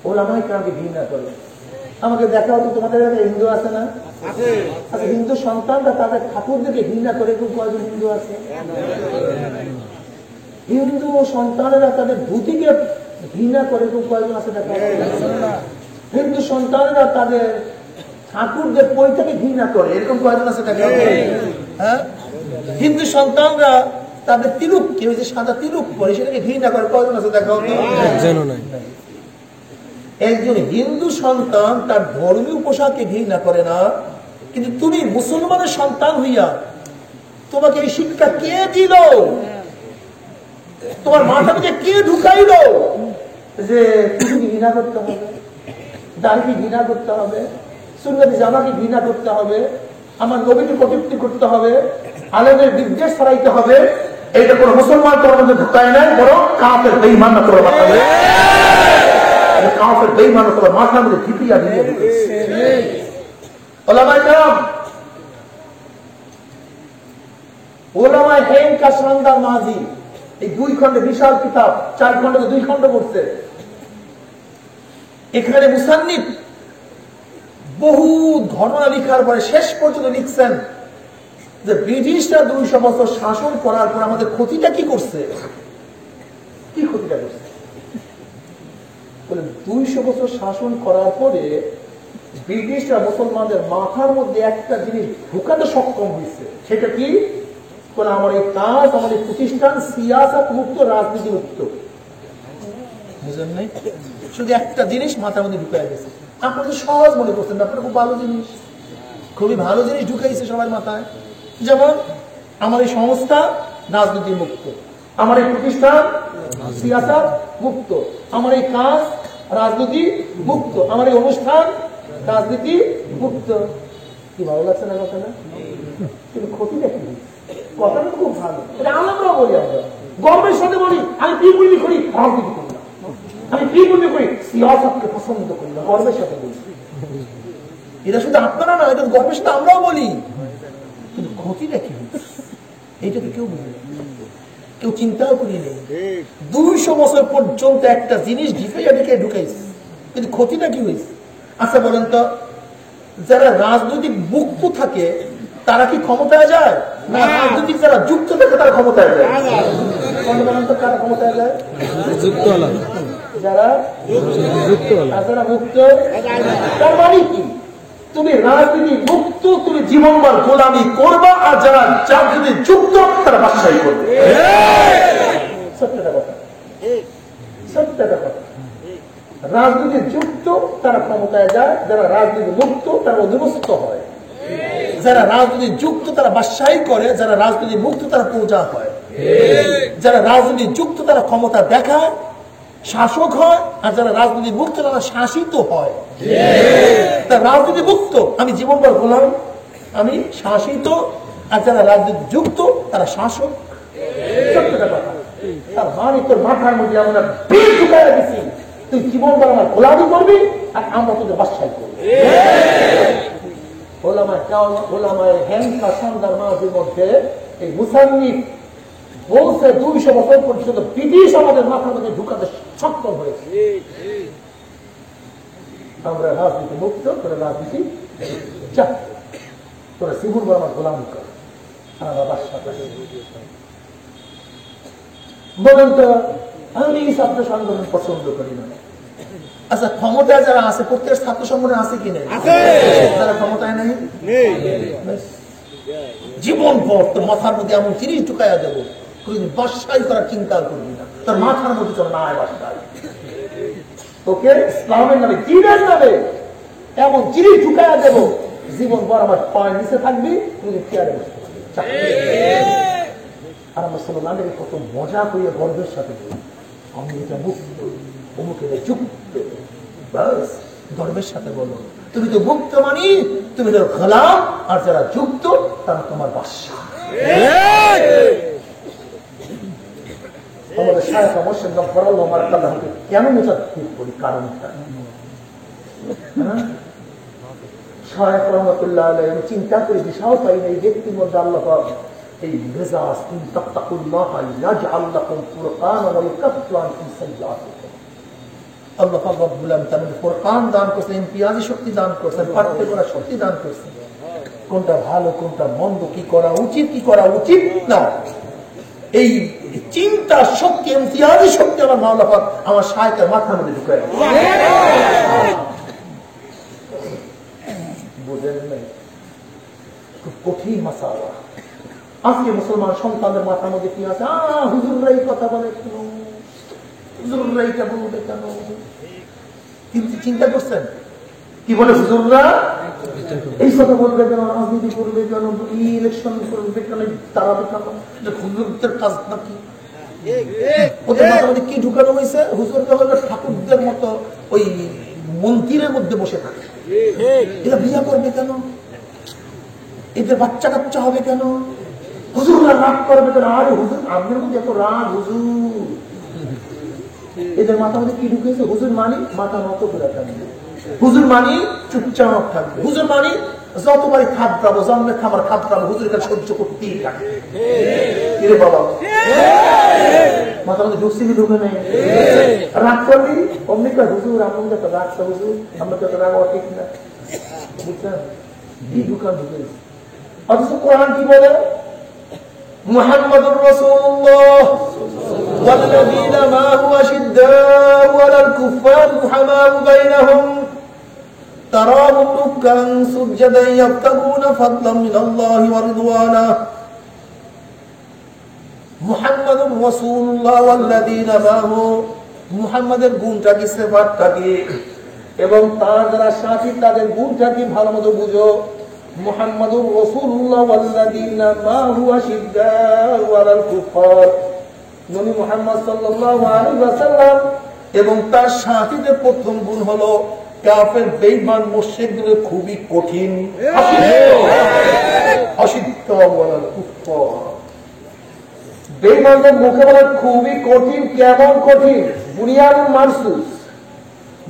ওলামায়ে কেরামকে ঘৃণা করে। আমাকে দেখা হতো তোমাদের এলাকায় হিন্দু আছে না? আচ্ছা, হিন্দু সন্তানরা তাদের ঠাকুরদেরকে ঘৃণা করে, খুব কয়জন হিন্দু আছে? হিন্দু সন্তানেরা তাদের ধুতিকে ঘৃণা করে, খুব কয়জন আছে? দেখা হিন্দু সন্তানেরা তাদের ঠাকুরদের পৈতাকে ঘৃণা করে, এরকম কয়জন আছে? দেখা হ্যাঁ, হিন্দু সন্তানরা তাদের তিলুক, কেউ যে সাদা তিলুক পরে সেটাকে ঘৃণা করে, কয়জন আছে? দেখা হতো একজন হিন্দু সন্তান তার ধর্মীয় পোশাককে ঘৃণা করে না। কিন্তু তুমি মুসলমানের সন্তান হইয়া তোমাকে এই শিক্ষা কে দিল? তোমার মাথা থেকে কে ঢুকাইল যে তুমি ঘৃণা করতে হবে, দাড়িকে ঘৃণা করতে হবে, সুন্নতি জামাকে ঘৃণা করতে হবে, আমার নবীকে কটূক্তি করতে হবে, আলেমের বিদ্বেষ ছড়াইতে হবে? এটা কোন মুসলমান তোমার মধ্যে ঢুকায় নাই, বরং কাফের বেঈমান তোমার মাথায়, কাফের বেঈমান তোমার মাথার মধ্যে ঢুকিয়ে দিয়ে দিয়েছে। ওলামায়ে কেরাম, ওলামায়ে হেন কা শানদার মাজি, এই 2 খণ্ডে বিশাল কিতাব, 4 খণ্ডে 2 খণ্ড করছে। এখানে মুসান্নিফ বহু ঘটনা লিখার পরে শেষ পর্যন্ত লিখছেন যে ব্রিটিশরা 200 বছর শাসন করার পর আমাদের ক্ষতিটা কি করছে, কি ক্ষতিটা করছে। 200 বছর শাসন করার পরে ব্রিটিশরা মুসলমানদের মাথার মধ্যে একটা জিনিস ঢুকাতে সক্ষম হয়েছে। সেটা কি? আমার এই কাজ, আমার এই প্রতিষ্ঠান সিয়াসত মুক্ত, রাজনীতি মুক্ত। বুঝলেন নাই? শুধু একটা জিনিস মাথার মধ্যে ঢুকাই গেছে। আপনারা সহজ মনে করছেন, আপনারা খুব ভালো জিনিস, খুবই ভালো জিনিস ঢুকাইছে সবার মাথায়। যেমন আমার এই সংস্থা রাজনীতি মুক্ত, আমার এই প্রতিষ্ঠান সিয়াসত মুক্ত, আমার এই কাজ রাজনীতি মুক্ত, আমার এই অনুষ্ঠান রাজনীতি মুক্ত। কি ভালো লাগছে না কথাটা? কিন্তু ক্ষতিটা কি? কথাটা খুব ভালো, এটা আমরাও বলি, আমরা গর্বের সাথে বলি আমি কি বলি করি, রাজনীতি করি না, আমি কি বলি করি, সিয়াসতকে পছন্দ করি না, গর্বের সাথে বলি। এটা শুধু আপনারা না, এটা গর্বের সাথে আমরাও বলি। কিন্তু ক্ষতিটা কি? এইটা তো কেউ বুঝে না। কেউ চিন্তাও করি নেই। 200 বছর পর্যন্ত একটা জিনিস ঢিকে ঢুকাইছে, কিন্তু ক্ষতিটা কি হয়েছে? আচ্ছা বলেন তো, যারা রাজনৈতিক মুক্ত থাকে তারা কি ক্ষমতায় যায়? না, রাজনৈতিক যারা যুক্ত থাকে তারা ক্ষমতায় যায়। বলেন তো কারা ক্ষমতায় যায়? যুক্ত হলাম, যারা যুক্ত হলাম। আর যারা মুক্ত। তার মানে কি? তুমি রাজনীতি মুক্ত, তুমি জীবনভর গোলামি করবা, আর যারা রাজনীতি যুক্ত তারা বাদশাহী করবে। সত্যটা কথা, সত্যটা কথা। রাজনীতি যুক্ত তারা ক্ষমতায় যায়, যারা রাজনীতি মুক্ত তারা অধীনস্থ হয়। যারা রাজনীতি যুক্ত তারা বাদশাহী করে, যারা রাজনীতি মুক্ত তারা পূজা হয়। যারা রাজনীতি যুক্ত তারা ক্ষমতা দেখায়, শাসক হয়, আর যারা রাজনীতি মুক্ত তারা শাসিত হয়। রাজনীতি মুক্ত আমি জীবনভর গোলাম, আমি শাসিত, আর যারা রাজনীতি যুক্ত তারা শাসক। তার মানে তোর মাথার মধ্যে আমরা বীজ ঢুকাই দিচ্ছি, তুই জীবনভর আমার গোলামি করবি আর আমরা তোদের বাদশাহী করবি। ওলামায়ে হেমকা সন্ধ্যার মাঝের মধ্যে এই মুসান্নিফ বলছে 200 বছর পর্যন্ত ব্রিটিশ আমাদের মাথার মধ্যে ঢুকাতে সক্ষম হয়েছে। আমরা রাজনীতি মুক্ত করে রাজনীতি চাই, তোরা জীবন বড় আমার গোলামি কর, আমরা বাদশা বলেন তো। আমি ছাত্র সংগঠন পছন্দ করি না। আচ্ছা, ক্ষমতায় যারা আছে প্রত্যেক ছাত্র সংগঠনে আছে কি নেই? যারা ক্ষমতায় নেই, জীবন পর তোর মাথার মধ্যে এমন জিনিস ঢুকাইয়া দেবো, বাদশাহী করার চিন্তা করবি না, তোর মাথার মধ্যে চলে না বাদশাহী। তোকে ইসলামের নামে, দিনের নামে এমন জিনিস ঢুকাইয়া দেবো, জীবন পর আমার পায়ের নিচে থাকবি, তুই চেয়ারে বসে আর আমরা মুসলমান কত মজা করিয়া গর্বের সাথে বলি আমি এটা মুক্ত, অমুকে যুক্ত। বাস গর্বের সাথে বলো তুমি তো মুক্ত, মানি তুমি তো গোলাম, আর যারা যুক্ত তারা তোমার বাদশা। আমাদের শায়েখ মোর্শেদ গফফারুল্লাহ মারকাল্লাহকে কেন মুজাদ্দিদ বলি? কারণটা শায়েখ রহমাতুল্লাহ আলাইহি আমি চিন্তা করে দিশাও পাই না, এই ব্যক্তির মধ্যে আল্লাহ এই মেজাজ ইন তাত্তাকুল্লাহ ইয়াজআল লাকুম ফুরকানান ওয়া ইউকাফিরু আনকুম সাইয়্যাতিকুম। আল্লাহ পাক রব্বুল আলামিন তাদের ফুরকান দান করেছেন, ইমতিয়াজি শক্তি দান করেছেন, পার্থক্য করার শক্তি দান করেছেন, কোনটা ভালো কোনটা মন্দ, কি করা উচিত কি করা উচিত না, এই চিন্তা শক্তি, ইমতিয়াজি শক্তি আমার মাওলা পাক আমার শায়েখের মাথার মধ্যে ঢুকায়। বুঝেন নাই? খুব কঠিন মাসালা। আজকে মুসলমান সন্তানদের মাথার মধ্যে কি আছে? হুজুররা এই কথা বলে কেন, হুজুররা এইটা বলবে কেন? কিন্তু চিন্তা করছেন কি বলে হুজুররা এই কথা বলবে কেন, রাজনীতি করবে কেন, ইলেকশন করবে কেন, দাঁড়াবে কেন? হুজুরদের কাজ নাকি? ওদের মাথার মধ্যে কি ঢুকানো হয়েছে? হুজুররা হলো ঠাকুরদের মতো ওই মন্দিরের মধ্যে বসে থাকে, এরা বিয়ে করবে কেন, এদের বাচ্চা কাচ্চা হবে কেন, হুজুররা রাগ করবে কেন? আরে হুজুর আপনার মধ্যে এত রাগ হুজুর। এদের মাথা মধ্যে কি ঢুকেছে? হুজুর মানি মাথা নত করে থাকবে, হুজুর মানি চুপচাপ থাকবে, হুজুর মানি যতবারই খাদ পাবো জন্মের খাবার খাদ পাবো হুজুরের কাছে সহ্য করতেই থাকে। কিরে বাবা মাথা মধ্যে ঢুকছি কি ঢুকে নেই? রাগ করবি অমনি কর হুজুর আপনার তো রাগটা হুজুর আমরা তো রাগ হওয়া ঠিক না। বুঝছেন কি ঢুকান ঢুকেছে? অথচ কোরআন কি বলে? মুহাম্মাদুর রাসূলুল্লাহ ওয়াল্লাযীনা মা'হু আশিদ্দাউ 'আলাল কুফফারি রুহামাউ বাইনাহুম তারাহুম রুক'আন সুজদান ইয়াবতাগুনা ফাদলান মিনাল্লাহি ওয়া রিদওয়ানা। মুহাম্মাদুর রাসূলুল্লাহ ওয়াল্লাযীনা মা'হু, মুহাম্মাদের গুণটা কি, সিফাতটা কি, এবং তার যারা সাথী তাদের গুণটা কি ভালো মতো বুঝো। মুহাম্মাদুর রাসূলুল্লাহ ওয়াল্লাযীনা মা'হু আশিদ্দাউ 'আলাল কুফফার, নবী মুহাম্মদ সাল্লাল্লাহু আলাইহি ওয়াসাল্লাম এবং তার সাথীদের প্রথম গুণ হলো কাফের বেঈমান মুশরিকদের খুবই কঠিন, আশিদ্দাউ 'আলাল কুফফার, বেঈমানদের মোকাবেলা খুবই কঠিন। কেমন কঠিন? বুনিয়ানুন মারসুস,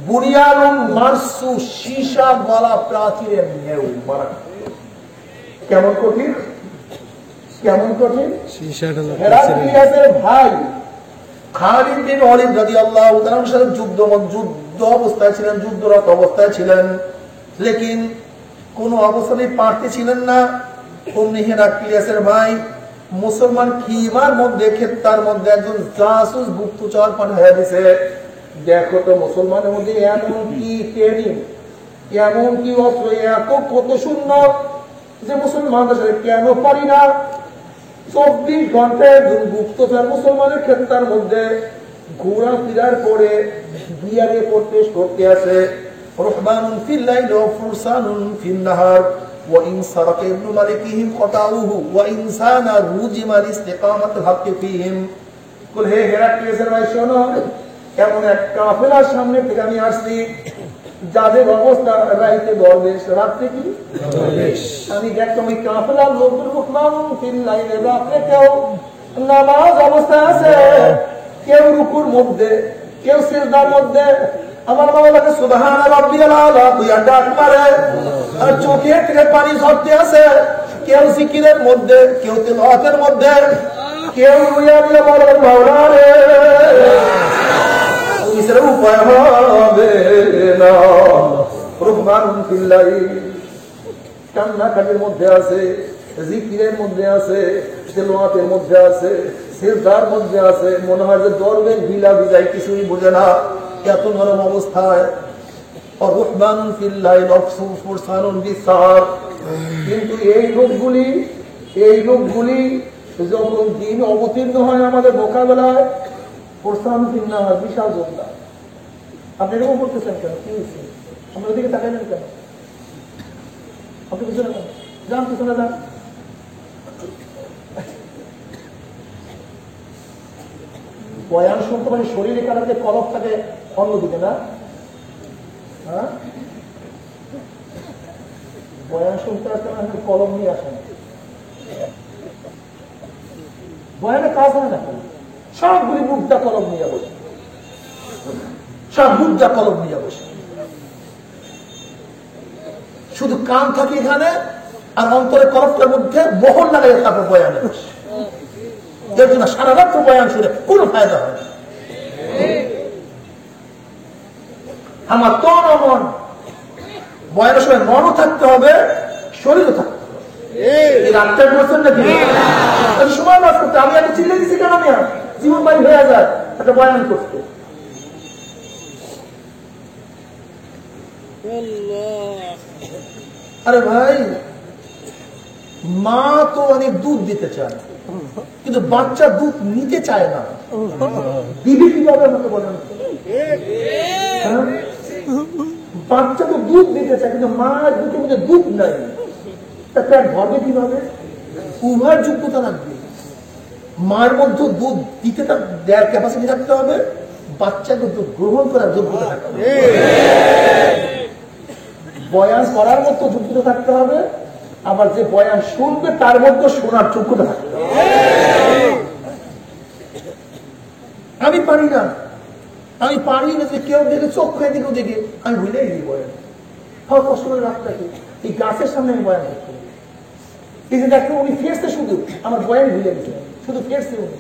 বুনিয়ানুন মারসুস, সীসা গলা প্রাচীরের নেউ মারা। কেমন কঠিন? কেমন কঠিন? 60,000 হেরাক্লিয়াসের ভাই খালিদ বিন ওয়ালিদ রাদিয়াল্লাহু তাআলার সাথে যুদ্ধ অবস্থায় ছিলেন, যুদ্ধরত অবস্থায় ছিলেন, লেকিন কোন অবস্থাতেই পারতেছিলেন না। অমনি হেরাক্লিয়াসের ভাই মুসলমান খিমার মধ্যে, ক্ষেত্রার মধ্যে একজন জাসুস গুপ্তচর পাঠাইয়া দিছে। দেখো তো মুসলমানের মধ্যে এমন কি ট্রেনিং, এমন কি অস্ত্র, এত কত শূন্য যে মুসলমানদের সাথে কেন পারি না। 24 ঘন্টায় একজন গুপ্তচর মুসলমানের ক্ষেত্রার মধ্যে ঘোরা ফিরার পরে বিয়ারে প্রবেশ করতে আসে। রহমানুন ফিল লাইল ওয়া ফুরসানুন ফিন নাহার ওয়া ইন সারাকা ইবনু মালিকিহিম কাতাউহু ওয়া ইনসানা রুজিমা ইস্তিকামাতুল হক ফিহিম। কল হে হেরাক্লিয়াসের ভাই শোনো, এমন এক কাফেলার সামনে থেকে আমি আসছি যাদের অবস্থা রাইতে দরবেশ, রাত্রে কি দরবেশ। আমি দেখলাম ওই কাফেলার লোকদের রহমানুন ফিল লাইল, রাত্রে কেউ নামাজ অবস্থায় আছে, কেউ রুকুর মধ্যে, কেউ সিজদার মধ্যে। আমার মাওলাকে সুবহান রাব্বিয়াল আলা তুই ডাক মারে, আর চোখে থেকে পানি ঝরতে আছে। কেউ জিকিরের মধ্যে, কেউ তিলাওয়াতের মধ্যে, কেউ রুইয়া রুইয়া বলে মাওলা রে তুমি ছাড়া উপায় হবে না। রহমানুন ফিল লাইল, কান্নাকাটির মধ্যে আছে, জিকিরের মধ্যে আছে, তিলাওয়াতের মধ্যে আছে, সিজদার মধ্যে আছে। মনে হয় যে দরবেশ ভিলা ভিজাই কিছুই বোঝে না, এত নরম অবস্থায়। রহমানুন ফিল লাইল ওয়া ফুরসানুন বিসার। কিন্তু এই লোকগুলি যখন দিন অবতীর্ণ হয় আমাদের মোকাবেলায়, ফুরসানুন ফিন নাহার, বিশাল যোদ্ধা। আপনি এরকম করতেছেন কেন? কি হয়েছে? আমাদের দিকে তাকাইলেন কেন? আপনি পিছনে যান, পিছনে যান। বয়ান শুনতে মানে শরীরে কাটাতে কলপ থাকে অন্যদিকে না? হ্যাঁ, বয়ান শুনতে আসতে না কলম নিয়ে আসেন, বয়ানে কাজ হয় না। সবগুলি মুদ্রা কলম নিয়ে বসে, সব মুদ্রা কলম নিয়ে বসে, শুধু কান থাকে এখানে আর অন্তরে কলপটার মধ্যে মোহর লাগাই তারপর বয়ানে বসে। এর জন্য সারা রাত বয়ান শুনে কোনো ফায়দা হয় না। আমার তন মন বয়ানের সময় মনও থাকতে হবে, শরীরও থাকতে হবে। ডাক্তার বলছেন নাকি সময় বাস করতে? আমি এত চিল্লে দিচ্ছি কেন? আমি জীবন বাড়ি হয়ে যায় একটা বয়ান করতে। আরে ভাই, মা তো অনেক দুধ দিতে চায়, কিন্তু বাচ্চা দুধ নিতে চায় না। দিবি কিভাবে আমাকে বলেন? বাচ্চা তো দুধ দিতে চায়, কিন্তু মার দুধের মধ্যে দুধ নাই, তা পেট ভরবে কিভাবে? উভয় যোগ্যতা লাগবে। মার মধ্যে দুধ দিতে তার দেয়ার ক্যাপাসিটি রাখতে হবে, বাচ্চাকে দুধ গ্রহণ করার যোগ্যতা থাকতে হবে, বয়ান করার মতো যোগ্যতা থাকতে হবে, আবার যে বয়ান শুনবে তার মধ্যে শোনার যোগ্যতা থাকতে হবে। আমি পারি না যে কেউ দেখে চোখ খেয়ে দিকেও দেখে আমি ভুলেই দিই বয়ান। আমার কষ্ট করে রাখতে কি এই গাছের সামনে আমি বয়ান করতে, এই যে দেখো উনি ফেরছে, শুধু আমার বয়ান ভুলে গেছে, শুধু ফেরছে উনি,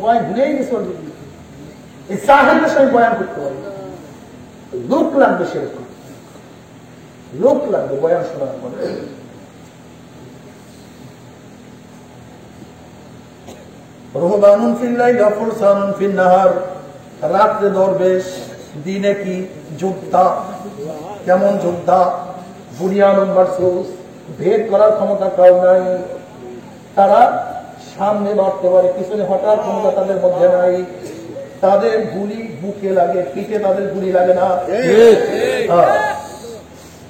বয়ান ভুলেই গেছে। এই সাহেবের সঙ্গে বয়ান করতে পারি, লোক লাগবে, সেরকম লোক লাগবে বয়ান শোনার পরে। রহমানুন ফিল লাইল ওয়া ফুরসানুন ফিন নাহার, রাত্রে দরবেশ, দিনে কি যোদ্ধা। কেমন যোদ্ধা? বুনিয়ানুন মারসুস, ভেদ করার ক্ষমতা কাউ নাই। তারা সামনে বাড়তে পারে, পিছনে হটার ক্ষমতা তাদের মধ্যে নাই। তাদের গুলি বুকে লাগে, পিঠে তাদের গুলি লাগে না।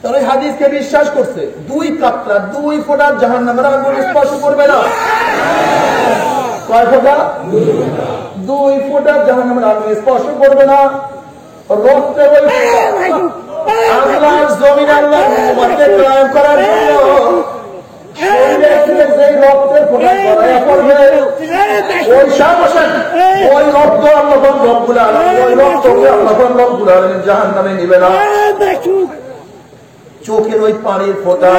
তারা হাদিসকে বিশ্বাস করছে, 2 কাতরা 2 ফোঁটা জাহান্নামের আগুন স্পর্শ করবে না। কয় ফোঁটা? 2 ফোঁটা জাহান্নামের আগুন স্পর্শ করবে না। রক্তের ওই আল্লাহর জমিন আল্লাহ উম্মতকে কায়েম করার জন্য শরীরে থেকে যে রক্তের ফোঁটা ছড়াইয়া পড়বে, ওই সাহসে ওই রক্ত আল্লাহ রব্বুল আলামিন, ওই রক্তকে আল্লাহ রব্বুল আলামিন জাহান্নামে নিবে না। চোখের ওই পানির ফোঁটা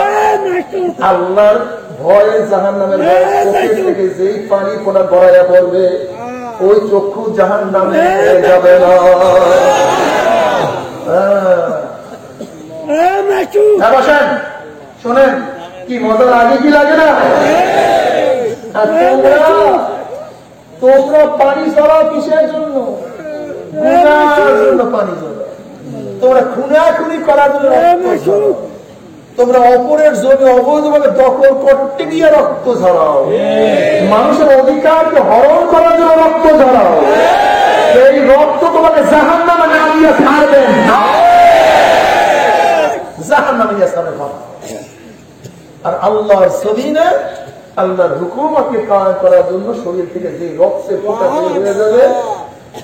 আল্লাহর ভয়ে জাহান্নামের ভয়ে চোখের থেকে যেই পানি ফোঁটা গড়াইয়া পড়বে ওই চক্ষু জাহান্নামে যাবে না। বসেন, শোনেন কি মজা লাগে কি লাগে না? তোমরা পানি ছড়াও কিসের জন্য? গুনার জন্য পানি ছড়াও। তোমরা খুনাখুনি করার জন্য রক্ত ছড়াও। তোমরা অপরের জমি অবৈধভাবে দখল করতে গিয়ে রক্ত ছড়াও। মানুষের অধিকারকে হরণ করার জন্য রক্ত ছড়াও। এই রক্ত তোমাকে জাহান্নামে নামিয়ে ছাড়বে না। জাহান্নামে নিয়ে ছাড়বে না। আর আল্লাহর জমিনে আল্লাহর হুকুমকে কায়েম করার জন্য শরীর থেকে যে রক্তের ফোঁটা বের হয়ে যাবে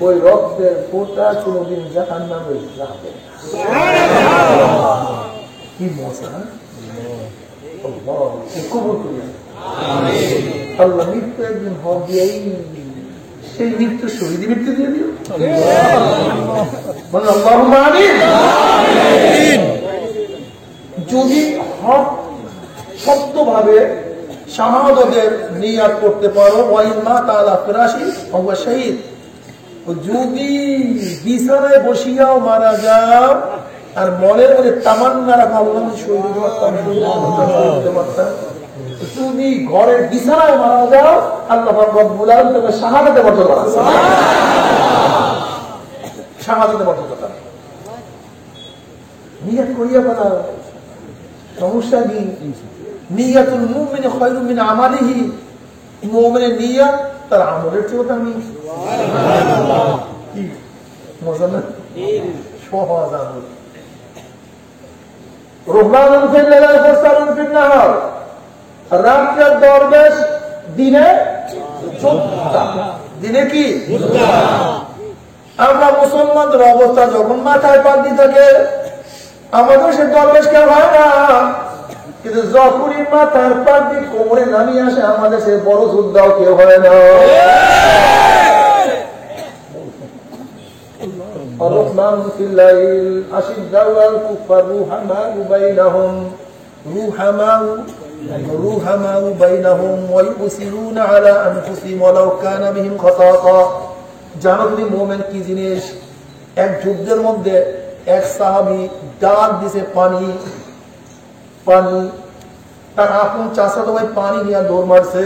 ওই রক্তের ফোঁটা কোনদিন জাহান্নামে যাবে। কি মজা! কবুল করি আল্লাহ মৃত্যু একদিন হবে, সেই মৃত্যু শহীদ মৃত্যু দিয়ে দিও। আল্লাহুম্মা আমিন। যদি হক শব্দভাবে শাহাদাতের নিয়াত করতে পারো, ওয়াইমা তাআলা ফিরাশি ওয়া শহীদ, যদি বিছানায় বসিয়াও মারা যাও আর মনের মধ্যে তামান্না রাখা আল্লাহ শহীদ হতে পারতাম, তুমি ঘরের বিছানায় মারা যাও আল্লাহ রব্বুল আলামিন তোমাকে শাহাদাতে মর্যাদা দেন। শাহাদাতে মর্যাদা দেন। নিয়াত করিয়া বলা সমস্যা কি? নিয়াতুল মুমিন খায়রুম মিন আমালিহি, মুমিনের নিয়াত তার আমলের চেয়ে দামি। কি মজা না? সহজ আমল। রুহমানুন ফিল লাইলি ফাসতারুন ফিন নাহার, রাতের দরবেশ দিনে যোদ্ধা। দিনে কি? আমরা মুসলমানদের অবস্থা যখন মাথায় পাগড়ি থাকে আমাদের সে দরবেশ কেউ হয় না, কিন্তু যখনই মাথার পাগড়ি কোমরে নামিয়ে আসে আমাদের সে বড় যোদ্ধাও কেউ হয় না। الرحمن في الليل أشداء الكفار رحماء بينهم ويؤثرون على أنفسهم ولو كان بهم خصاصة। জানো তুমি মুমিন কি জিনিস? এক যুদ্ধের মধ্যে এক সাহাবী ডাক দিছে পানি পানি, তার আপন চাচাতো ভাই পানি নিয়ে দৌড় মারছে।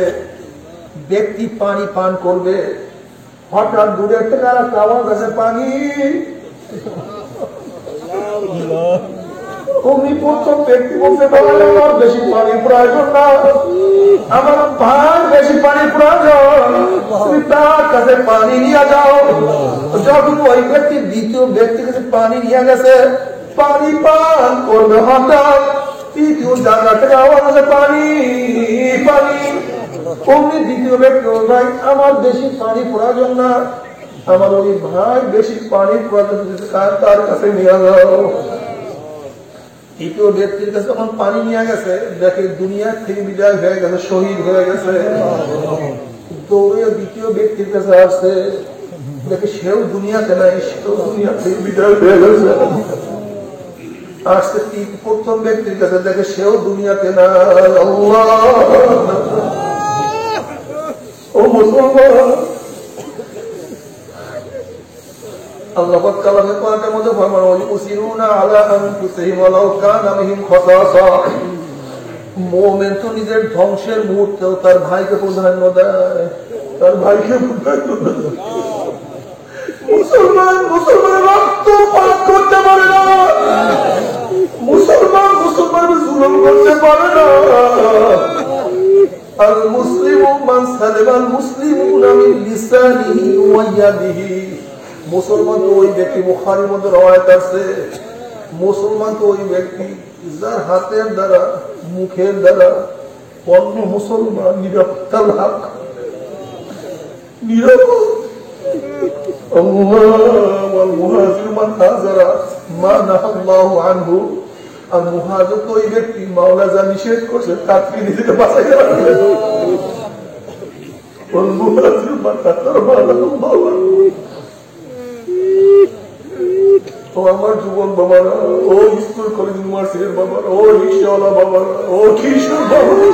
ব্যক্তি পানি পান করবে, হঠাৎ দূরের থেকে আর একটা আওয়াজ আছে পানি। তুমি প্রথম ব্যক্তি বলতে পারো আমার বেশি পানির প্রয়োজন না, আমার ভাই বেশি পানির প্রয়োজন, তুমি তার কাছে পানি নিয়ে যাও। যখন ওই ব্যক্তি দ্বিতীয় ব্যক্তির কাছে পানি নিয়ে গেছে, পানি পান করবে, হঠাৎ তৃতীয় জায়গা থেকে আওয়াজ আছে পানি পানি। অমনি দ্বিতীয় ব্যক্তি ভাই আমার বেশি পানি প্রয়োজন না, আমার ওই ভাই বেশি পানির প্রয়োজন, তার কাছে নিয়ে যাও। তৃতীয় ব্যক্তির কাছে যখন পানি নিয়ে গেছে দেখে দুনিয়া থেকে বিদায় হয়ে গেছে, শহীদ হয়ে গেছে। দৌড়ে দ্বিতীয় ব্যক্তির কাছে আসছে, দেখে সেও দুনিয়াতে নাই, সেও দুনিয়া থেকে বিদায় হয়ে গেছে। আসছে প্রথম ব্যক্তির কাছে দেখে সেও দুনিয়াতে না। ও মুসলমান, আল্লাহ পাক কালামে পাকের মধ্যে ফরমান ওয়াসিরুনা আলা আনফুসিহিম ওয়ালাউ কানা বিহিম খাসাসা। মুমিন তো নিজের ধ্বংসের মুহূর্তেও তার ভাইকে প্রাধান্য দেয়, তার ভাইকে প্রাধান্য দেয়। মুসলমান রক্ত পান করতে পারে না, মুসলমান জুলুম করতে পারে না। আল মুসলিমু মান সালামাল মুসলিমুনা মিন লিসানিহি ওয়া ইয়াদিহি। মুসলমান তো ওই ব্যক্তি, বুখারীর মধ্যে রওয়ায়াত আছে, মুসলমান তো ওই ব্যক্তি যার হাতের দ্বারা মুখের দ্বারা অন্য মুসলমান নিরাপত্তা লাভ নিরাপদ। মুহাজির মান হাজারা মা নাহাল্লাহু আনহু। আর মুহাজির তো ওই ব্যক্তি মাওলা যা নিষেধ করছে তার থেকে নিজেকে বাঁচাইতে রাখবে। মুহাজির মান হাজারা মা নাহাল্লাহু আনহু। ও ও আমার যুবক বাবারা, ও স্কুল কলেজ ইউনিভার্সিটির বাবারা, ও রিক্সাওয়ালা বাবারা, ও কৃষক বাবারা,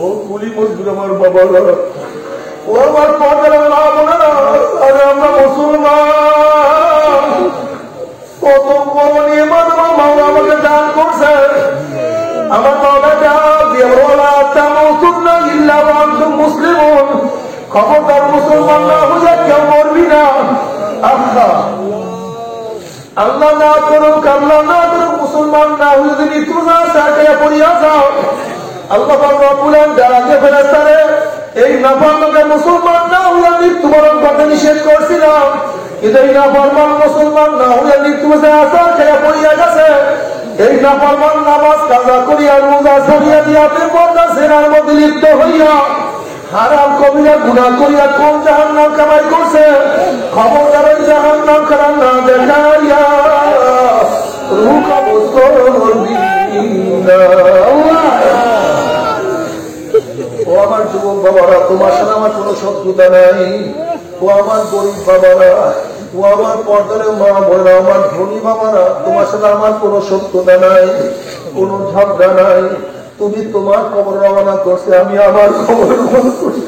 ও কুলি মজদুর আমার বাবারা, ও আমার পদের মা বোনেরা, আরে আমরা মুসলমান, কত বড় নিয়ামত আমার মাওলা আমাকে দান করছে। আমার মাওলা ডাক দিয়ে বলা, তামুতুন্না ইল্লা ওয়া আনতুম মুসলিমুন, খবরদার মুসলমান না হয়ে কেউ মরবি না। আল্লাহ আল্লাহ না করুক, আল্লাহ না করুক, মুসলমান না হয়ে যদি মৃত্যু না সাথে পড়িয়া যাও, আল্লাহ বলেন ডাকে ফেরেশতারে, এই নাফরমানকে মুসলমান না হয়ে মৃত্যুবরণ করতে নিষেধ করছিলাম, কিন্তু এই নাফরমান মুসলমান না হয়ে মৃত্যু আসার খেয়ে পড়িয়া গেছে। এই নাফরমান নামাজ কাজা করিয়া রোজা ছাড়িয়া দিয়া বেপরদা সেনার মধ্যে লিপ্ত হইয়া হারাম কবিরা গুনাহ করিয়া কোন জাহান্নাম কামাই করছে, খবরদার ওই জাহান্নাম খারাপ না দেখাইয়া রূহ কবজ করবি না। ও আমার যুবক বাবারা, তোমার সাথে আমার কোন শত্রুতা নাই। ও আমার গরিব বাবারা, ও আমার পর্দারে মা বোনেরা, আমার ধনী বাবারা, তোমার সাথে আমার কোন শত্রুতা নাই, কোন ঝগড়া নাই। তুমি তোমার খবর রওনা করছে, আমি আমার খবর রওনা করছি।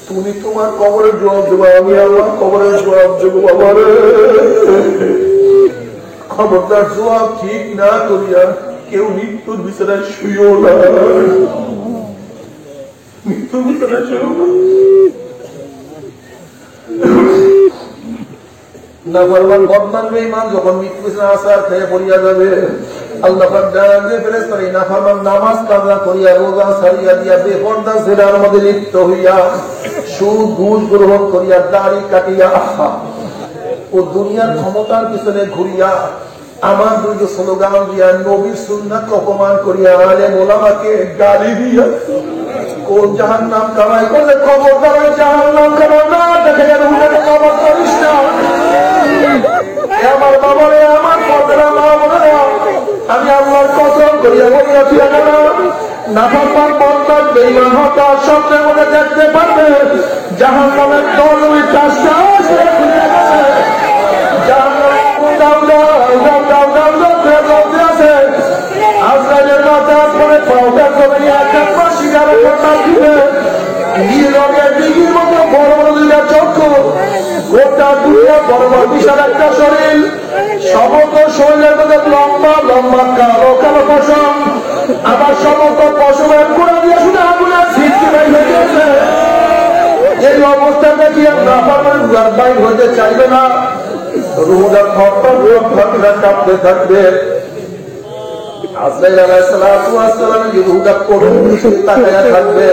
তুমি তোমার কবরের জবাব দেবো, আমি আমার কবরের জবাব দেবো। বাবারে খবরদার জবাব ঠিক না করিয়া কেউ মৃত্যুর বিছানায় শুইও না, মৃত্যুর বিছানায় শুইও না। ফরমান বদমান বেঈমান যখন মৃত্যু বিছানা আসার খেয়ে পড়িয়া যাবে, আল্লাহ পাক ডাক দিয়ে ফেরেশতা না ফরমান নামাজ কাজা করিয়া রোজা ছাড়িয়া দিয়া বেপরদা সেনার মধ্যে লিপ্ত হইয়া সুদ ঘুষ গ্রহণ করিয়া দাড়ি কাটিয়া ও দুনিয়ার ক্ষমতার পিছনে ঘুরিয়া আমার দুইটা স্লোগান দিয়া নবীর সুন্নাত অপমান করিয়া আলেম ওলামাকে গালি দিয়া কোন জাহান্নাম কামাই করলে খবরদার জাহান্নাম কামাই না দেখে কবর করিস না। আমার বাবারে, আমার পদরা মা বোনেরা, আমি আল্লাহর কসম করিয়া বলিয়া ফিরে গেলাম, নাফরমান বন্দার বেঈমান হতাশ স্বপ্নের মধ্যে দেখতে পারবে জাহান্নামের দল ওই কাজটা খুলে গেছে। জাহান্নামের আছে আজরাইলের মাথার পরে পাউডার জমে একবার শিকারের ঘটনা দিবে, নীল রঙের দিঘির মতো বড় বড় দুইটা চক্ষু, গোটা দুইটা বড় বড় বিশাল একটা শরীর, সমস্ত শরীরের মধ্যে লম্বা লম্বা কালো কালো পশম, আবার সমস্ত পশমের গোড়া দিয়ে শুধু আগুনের ছিটকে বাইর হয়ে গেছে। এই অবস্থা দেখি নাফরমান বাইর হতে চাইবে না, রুহুটা খটখট কাঁপতে থাকবে। আজরাইল আলাইহিস সালাতু ওয়াস সালাম রুহুটা করুণ তাকায়া থাকবে,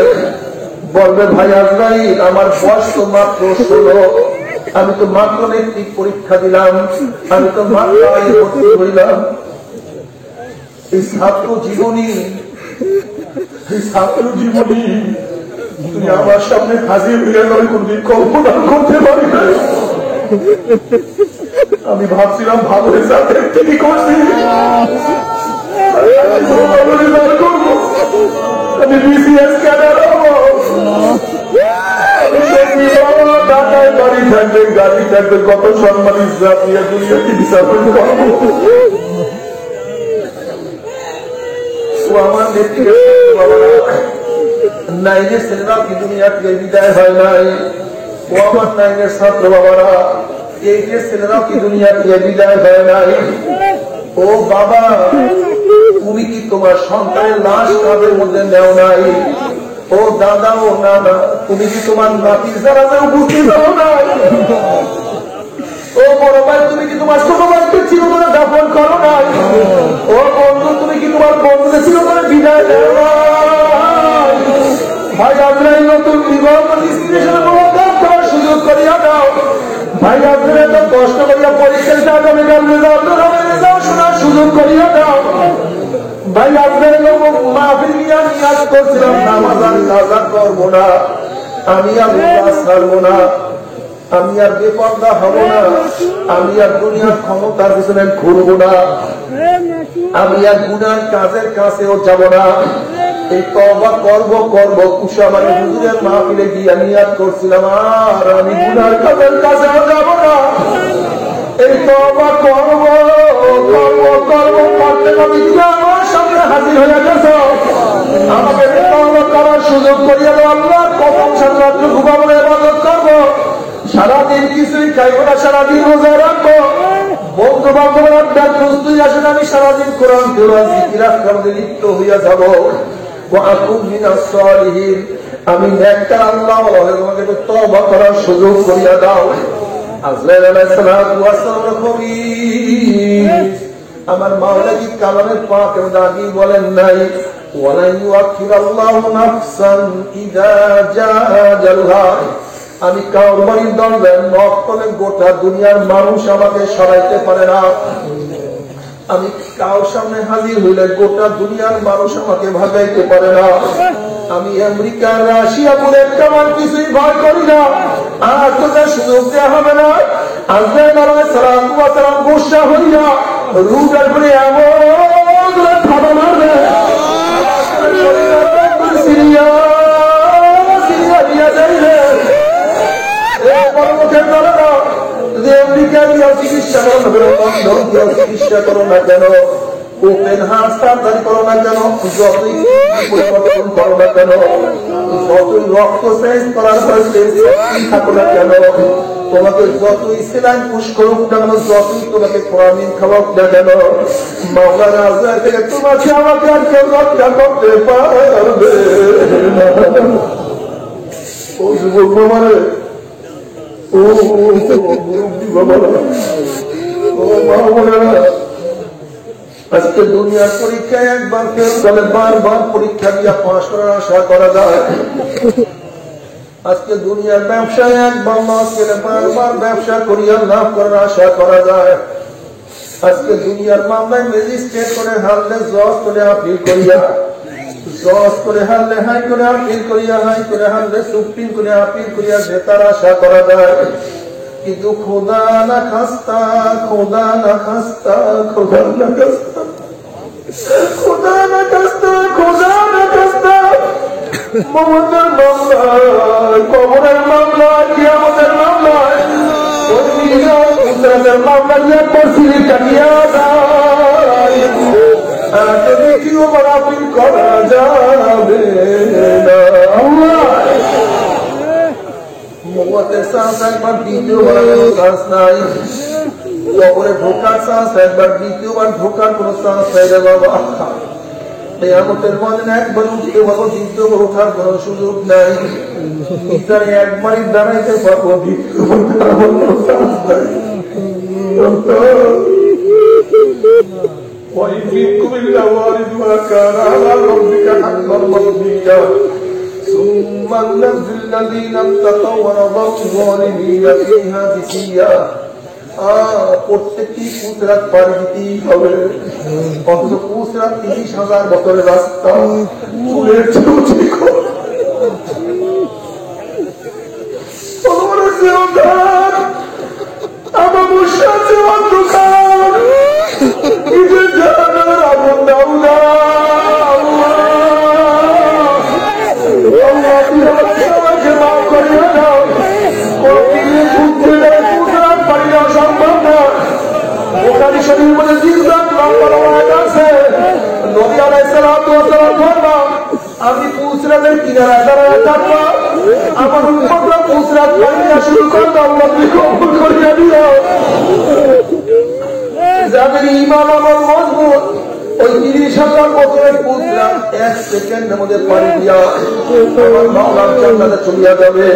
বলবে ভাই আজরাইল আমার বয়স তো মাত্র 16, আমি তো মাত্র মেট্রিক পরীক্ষা দিলাম, আমি তো মাত্র ভর্তি হইলাম। এই ছাত্র জীবনী তুমি আমার সামনে হাজির হইয়া নয় কোনদিন কল্পনা করতে পারি না। আমি ভাবছিলাম ভালো রেজাল্টের থেকে করছি, আমি বিসিএস ক্যাডার হবো, ঢাকায় বাড়ি থাকবে, গাড়ি থাকবে, কত সম্মান ইসলাম নিয়ে দুনিয়াকে বিচার করবো। আমার নেত্রী নাইনের ছেলেরা কি দুনিয়া থেকে বিদায় হয় নাই? ও আমার নাইনের ছাত্র বাবারা, এই যে ছেলেরা কি দুনিয়া থেকে বিদায় হয় নাই? ও বাবা, তুমি কি তোমার সন্তানের লাশ কাঁধের মধ্যে নেও নাই? ও দাদা, ও নানা, তুমি কি তোমার নাতির জানাজা উপস্থিত হও নাই? ও বড় ভাই, তুমি কি তোমার ছোট ভাইকে চিরতরে দাফন করো নাই? ও বন্ধু, তুমি কি তোমার বন্ধুকে চিরতরে বিদায় দেও নাই? ভাই আজরাইল নতুন বিবাহ স্ত্রীর করার সুযোগ করিয়া দাও। ভাই আপনারা তো কষ্ট করিয়া পরীক্ষার আগামীকাল রেজাল্ট শোনার সুযোগ করিয়া দাও। ভাই আপনার মাহফিল নিয়ে নিয়াজ করছিলাম, নামাজ আর কাজা করবো না, আমি আর নামাজ ছাড়বো না, আমি আর বেপরদা হব না, আমি আর দুনিয়ার ক্ষমতার পিছনে ঘুরবো না, আমি আর গুনার কাজের কাছেও যাব না। এই তওবা করব কুশাবাড়ি হুজুরের মাহফিলে গিয়ে নিয়াত করছিলাম আর আমি গুনার কাজের কাছে যাব না। এই তওবা করব করতে আমার সামনে হাজির হয়ে গেছে। আমাকে তওবা করার সুযোগ করিয়া দাও আল্লাহ। কখন সারারাত্র ঘুমাবো না, ইবাদত করবো, সারাদিন কিছুই খাইবো না, সারাদিন রোজা রাখবো, বন্ধু বান্ধবের আড্ডার প্রস্তুতি আসেন, আমি সারাদিন কোরআন জিকির আজকারে লিপ্ত হইয়া যাব। আমি নেককার আল্লাহ তোমাকে তো তওবা করার সুযোগ করিয়া দাও। আজরাইল আলাইহিস সালাতু ওয়াস সালাম আমার মাওলা কি কালামের পাকে দাগি বলেন নাই, ওয়ালা ইউআখিরাল্লাহু নাফসান ইযা জাআ আজালুহা। আমি কাউর বাড়ির দরজায় নক করলে গোটা দুনিয়ার মানুষ আমাকে সরাইতে পারে না। আমি কাউর সামনে হাজির হইলে গোটা দুনিয়ার মানুষ আমাকে ভাগাইতে পারে না। আমি আমেরিকা রাশিয়া বলে কেমন কিছুই ভয় করি না। আর তোদের সুযোগ দেওয়া হবে না। আজরাইল আলাইহিস সালাতু ওয়াস সালাম গুসা হইয়া রুটের উপরে এমন থাবা মারবে, সিরিয়া দিয়া যাইবে। আমেরিকা দিয়েও চিকিৎসা করো না কেন, লন্ডন দিয়েও চিকিৎসা করো না কেন, ওপেন হার্ট সার্জারি করো না কেন, যতই পরিবর্তন করো না কেন, যতই রক্ত চেঞ্জ করার হয়েছে থাকো না কেন, তোমাকে যতই সেলাইন পুশ করুক না কেন, যতই তোমাকে কোরআন খাওয়াক না কেন, মাওলানা আজরাইল থেকে তোমাকে আমাকে আর কেউ রক্ষা করতে পারবে না। ও যুবক বাবারে, ও মুরব্বী বাবারা, ও মা বোনেরা, আজকে দুনিয়ার পরীক্ষায় একবার ফেল করলে বারবার পরীক্ষা দিয়ে পাস করার আশা করা যায়। আজকে দুনিয়ার ব্যবসায় একবার লস গেলে বারবার ব্যবসা করিয়া লাভ করার আশা করা যায়। আজকে দুনিয়ার মামলায় ম্যাজিস্ট্রেট করে হারলে জজ করে আপিল করিয়া, জজ করে হারলে হাই করে আপিল করিয়া, হাই করে হারলে সুপ্রিম করে আপিল করিয়া জেতার আশা করা যায়। কিন্তু খোদা না খাস্তা, খোদা না খাস্তা, খোদা না খাস্তা, খোদা না খাস্তা, খোদা না খাস্তা, মমতার মামলায়, কবরের মামলায়, কিয়ামতের মামলায়, উত্তরাতের মামলা নিয়ে পরিস্থিতি কাটিয়া যায়। দেখিও আপিল করা যাবে না। মমতের শ্বাস একবার দ্বিতীয়বার শ্বাস নাই, কবরে ঢোকার শ্বাস একবার দ্বিতীয়বার ঢোকার কোন শ্বাস নাই রে বাবা। কিয়ামতের ময়দানে একবার উঠতে পারবো, দ্বিতীয়বার ওঠার কোন সুযোগ নাই। মিজানে একবারই দাঁড়াইতে পারবো, দ্বিতীয়বার কোন শ্বাস নাই। وإن منكم إلا واردها كان على ربك حتما مقضيا ثم ننجي الذين اتقوا ونذر الظالمين فيها جثيا। প্রত্যেকটি পুসরাত পাড়ি দিতেই হবে, অথচ পুসরাত 30,000 বছরের রাস্তা, চুলের অন্ধকার নিজের জানার আগুন দাও না। আমাকে মাফ করিয়া দাও। পারি না, সম্ভব না। বোখারী শরীফের মধ্যে জিবরাইল নাম্বার আছে, নবী আলাইহিস সালাতু ওয়াস সালাম বললেন, আমি পুসরাতের কিনারায় দাঁড়ায় থাকবো, আমার উম্মতরা পুসরাত পানিয়া শুরু করবে, আল্লাহ তুমি কবুল করিয়া দিও। যাদের ঈমান আমল মজবুত, ওই 30,000 বছরের পুসরাত 1 সেকেন্ডের মধ্যে পানি দিয়া আমার মাওলার জান্নাতে চলিয়া যাবে।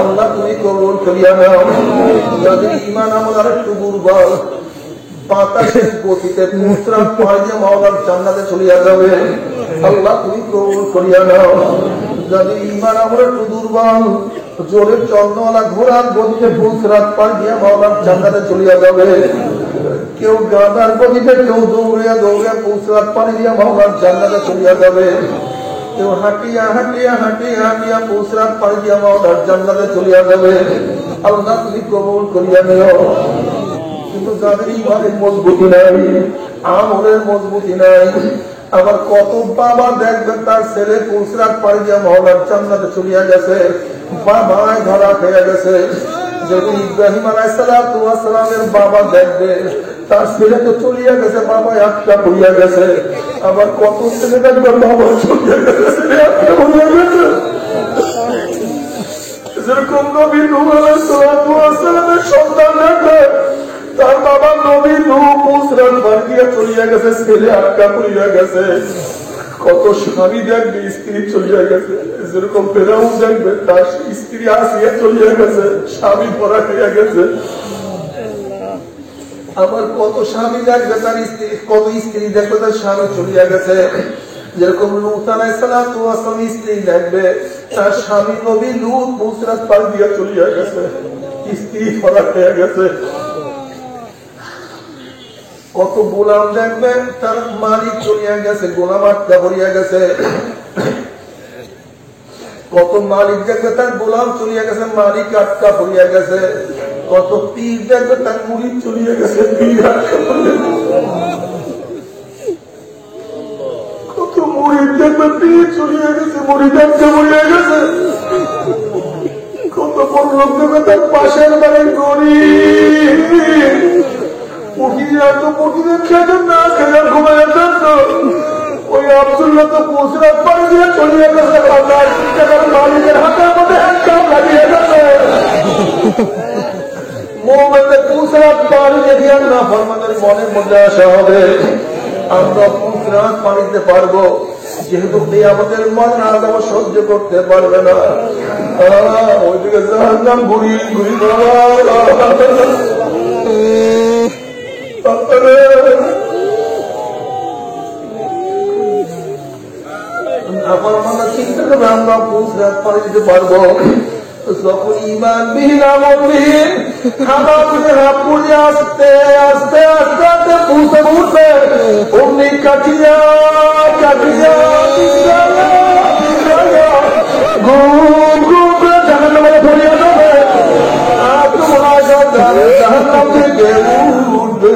আল্লাহ তুমি কবুল করিয়া নাও। যাদের ঈমান আমল আর একটু দুর্বল, বাতাসের গতিতে পুসরাত পানি দিয়ে মাওলার জান্নাতে চলিয়া যাবে। আল্লাহ তুমি কবুল করিয়া নাও। যাদের ঈমান আমল একটু দুর্বল, জোরের চন্দ্রওয়ালা ঘোড়ার গতিতে পুসরাত পানি দিয়ে মাওলার জান্নাতে চলিয়া যাবে। কেউ গাদার গতিতে, কেউ দৌড়িয়া দৌড়িয়া পুসরাত পানি দিয়া মাওলার জান্নাতে চলিয়া যাবে। কেউ হাঁটিয়া হাঁটিয়া হাঁটিয়া হাঁটিয়া পুসরাত পানি দিয়া মাওলার জান্নাতে চলিয়া যাবে। আল্লাহ তুমি কবুল করিয়া নিও। কিন্তু যাদের ঈমানের মজবুতি নাই, আমলের মজবুতি নাই, আবার কত বাবা দেখবেন তার ছেলে পুলসরাত পাড়ি দিয়ে মহলার জান্নাতে চলিয়া গেছে, বাবায় ধরা খেয়ে গেছে। যদি ইব্রাহিম আলাইহিসসালামের বাবা দেখবে তার ছেলে তো চলিয়া গেছে, বাবা একটা হইয়া গেছে। আবার কত ছেলে দেখবে বাবা চলিয়া গেছে, ছেলে একটা হইয়া গেছে। যেরকম নবী নূহ আলাইহিসসালামের সন্তান দেখবে তার বাবা নবী নূহ পুলসরাত পাড়ি দিয়ে চলিয়া গেছে, ছেলে আটকা পড়িয়া গেছে। কত স্বামী দেখবে স্ত্রী চলিয়া গেছে, যেরকম ফেরাউন দেখবে তার স্ত্রী আসিয়া চলিয়া গেছে, স্বামী ধরা খেয়ে গেছে। আবার কত স্বামী দেখবে তার স্ত্রী, কত স্ত্রী দেখবে তার স্বামী চলিয়া গেছে। যেরকম লূত আলাইহিসসালাম স্ত্রী দেখবে তার স্বামী নবী লূত পুলসরাত পাড়ি দিয়া চলিয়া গেছে, স্ত্রী ধরা খেয়ে গেছে। কত গোলাম দেখবে তার মালিক চলিয়া গেছে, গোলাম আটকা পড়িয়া গেছে। কত মালিক দেখবে তার গোলাম চলিয়া গেছে, মালিক আটকা পড়িয়া গেছে। কত পীর দেখবে তার মুরিদ চলিয়া গেছে, পীর আটকা পড়িয়া গেছে। কত মুরিদ দেখবে পীর চলিয়া গেছে, মুরিদ আটকা পড়িয়া গেছে। কত বড় লোক দেখবে তার পাশের বাড়ির গরিব মহিলা তো মহিলা খেয়ে না খেয়ে ঘুমায় তো ওই আব্দুল্লাহ তো পুলসরাত পাড়ি দিয়ে চলিয়ে গেছে, মালিকের হাতের মধ্যে একটা লাগিয়ে গেছে। মোহাম্মদের পুলসরাত পাড়ি দিয়ে না ফরমানের মনের মধ্যে আসা হবে আমরা পুলসরাত পাড়ি দিতে পারবো, যেহেতু আমাদের মন আজাব সহ্য করতে পারবে না। ওইদিকে জাহান্নাম ঘুরি ঘুরি আমরা চিন্তা করবে আমরা পুলসরাত পাড়ি দিতে পারবো। যখন ইমান বিহীন আমল বিহীন পুড়ে আস্তে আস্তে আস্তে আস্তে পুষে উঠবে, অমনি কাটিয়া কাটিয়া ঘুম ঘুম করে জাহান্নামে ধরিয়ে দেবে। আর তোমার জাহান্নাম থেকে উঠবে।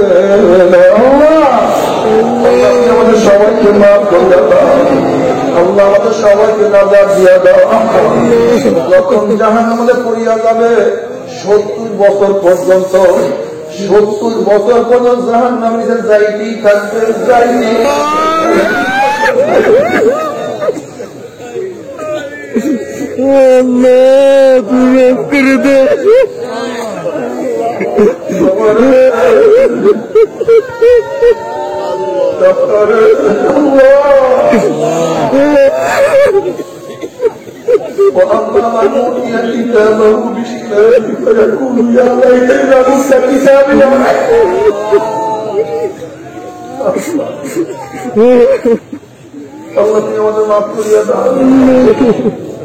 আমাদের সবাইকে মাফ করে দাও, আল্লাহ আমাদের সবাইকে নাজাত দিয়া দাও। যখন জাহান্নামে পড়িয়া যাবে 70 বছর পর্যন্ত, 70 বছর পর্যন্ত জাহান্নামে যাইতেই থাকবে, যাইতেই। وأما من أوتي كتابه بشماله فيقول يا ليتني كنت كتابيا। আল্লাহ তুমি আমাদের মাফ করিয়া দাও,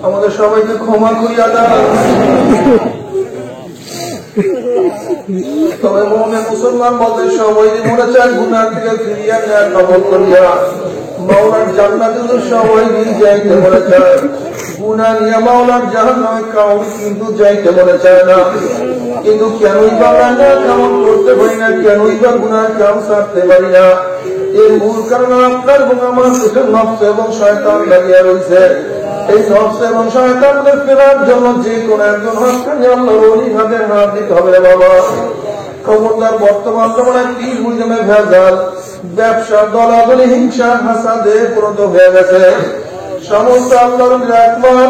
আমাদের সবাইকে ক্ষমা করিয়া দাও। তবে মোহাম্মদ মুসলমান বলতে সবাই মনে চায় গুনাহ থেকে ফিরিয়া নেওয়ার কবল করিয়া মাওলার জান্নাতে তো সবাই যাইতে মনে চায়, গুনাহ নিয়ে মাওলার জাহান্নামে কাউকে কিন্তু যাইতে মনে চায় না। কিন্তু কেনই বা আমরা কেমন করতে পারি না, কেনই বা গুনাহ কাম ছাড়তে পারি না? এর মূল কারণ আপনার এবং আমার নফস এবং শয়তান লাগিয়া রয়েছে। এই নফস এবং শয়তানদের ফেরার জন্য যে কোন একজন হস্তানি আল্লাহর ওলি ভাবে হাত দিতে হবে বাবা। খবরদার বর্তমান জমানায় পীর মুরিদে ভেজাল, ব্যবসা, দলাদলি, হিংসা, হাসাদে প্রত হয়ে গেছে। সমস্ত আল্লাহর একবার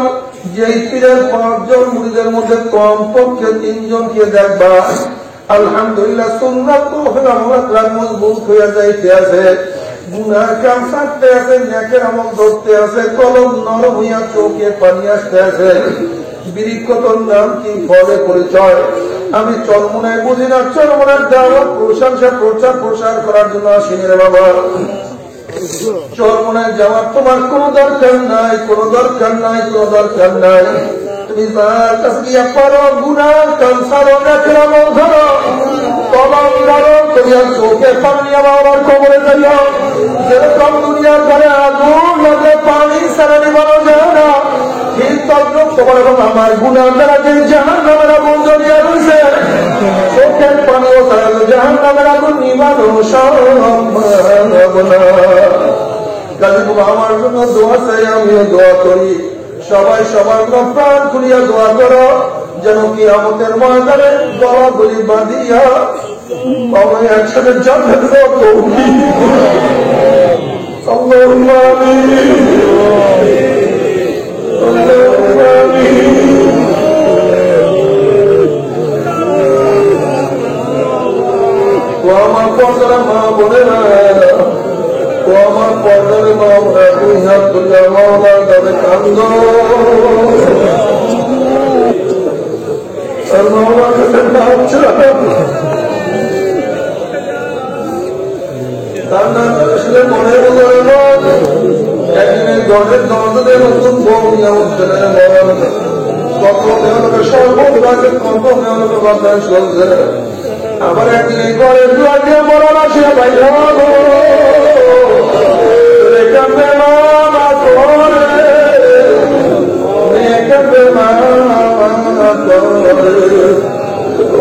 যেই পীরের 5 জন মুরিদের মধ্যে কমপক্ষে 3 জনকে দেখবা আলহামদুলিল্লাহ সুন্নাত মজবুত হয়ে যাইতে আছে, গুনার কাম ছাড়তে আছে, নেকের আমল ধরতে আছে, কলম নরম হইয়া চোখে পানি আসতে আছে। বৃক্ষতর নাম কি, ফলে পরিচয়। আমি চরমনায় বুঝি না, চরমনার দাওয়াত প্রশংসা প্রচার প্রসার করার জন্য আসিনি রে বাবা। চরমনায় যাওয়ার তোমার কোন দরকার নাই, কোন দরকার নাই, কোন দরকার নাই। তুমি যার কাছে গিয়া পারো গুনার কাম ছাড়ো, নেকের আমল ধরো, কলম নরম করিয়া চোখে পানি আমার কবরে যাইও। যেরকম দুনিয়ার ঘরে আগুন লাগে পানি ছাড়া নিবানো যায় না, ঠিক তদ্রুপ তোমার এবং আমার গুনার দ্বারা যে জাহান্নামের আগুন জ্বলিয়া রয়েছে, চোখের পানিও ছাড়া জাহান্নামের আগুন নিবানো সম্ভব না। কাজী বাবা আমার জন্য দোয়া চাই, আমিও দোয়া করি। সবাই সবার জন্য প্রাণ খুলিয়া দোয়া করো, যেন কিয়ামতের ময়দানে গলা গলি বাঁধিয়া বাবা একসাথে জান্নাত কবুল। আল্লাহুম্মা আমিন, আল্লাহুম্মা আমিন। ও আমার পর্দার মা বোনেরা, ও আমার পর্দার মা বোনেরা, দুই হাত তুলিয়া মাওলার কাছে কান্দো, আর মাওলার কাছে কাঁদছো। কান্না আসলে মনে হলো একদিনের দরজের দরজাতে নতুন বউ কত মেহনতের সর্বদাকে কত মেহনতের বাতাস চলছে। আবার একদিন এই ঘরের দুয়ার দিয়ে মরণ আসে বাইরে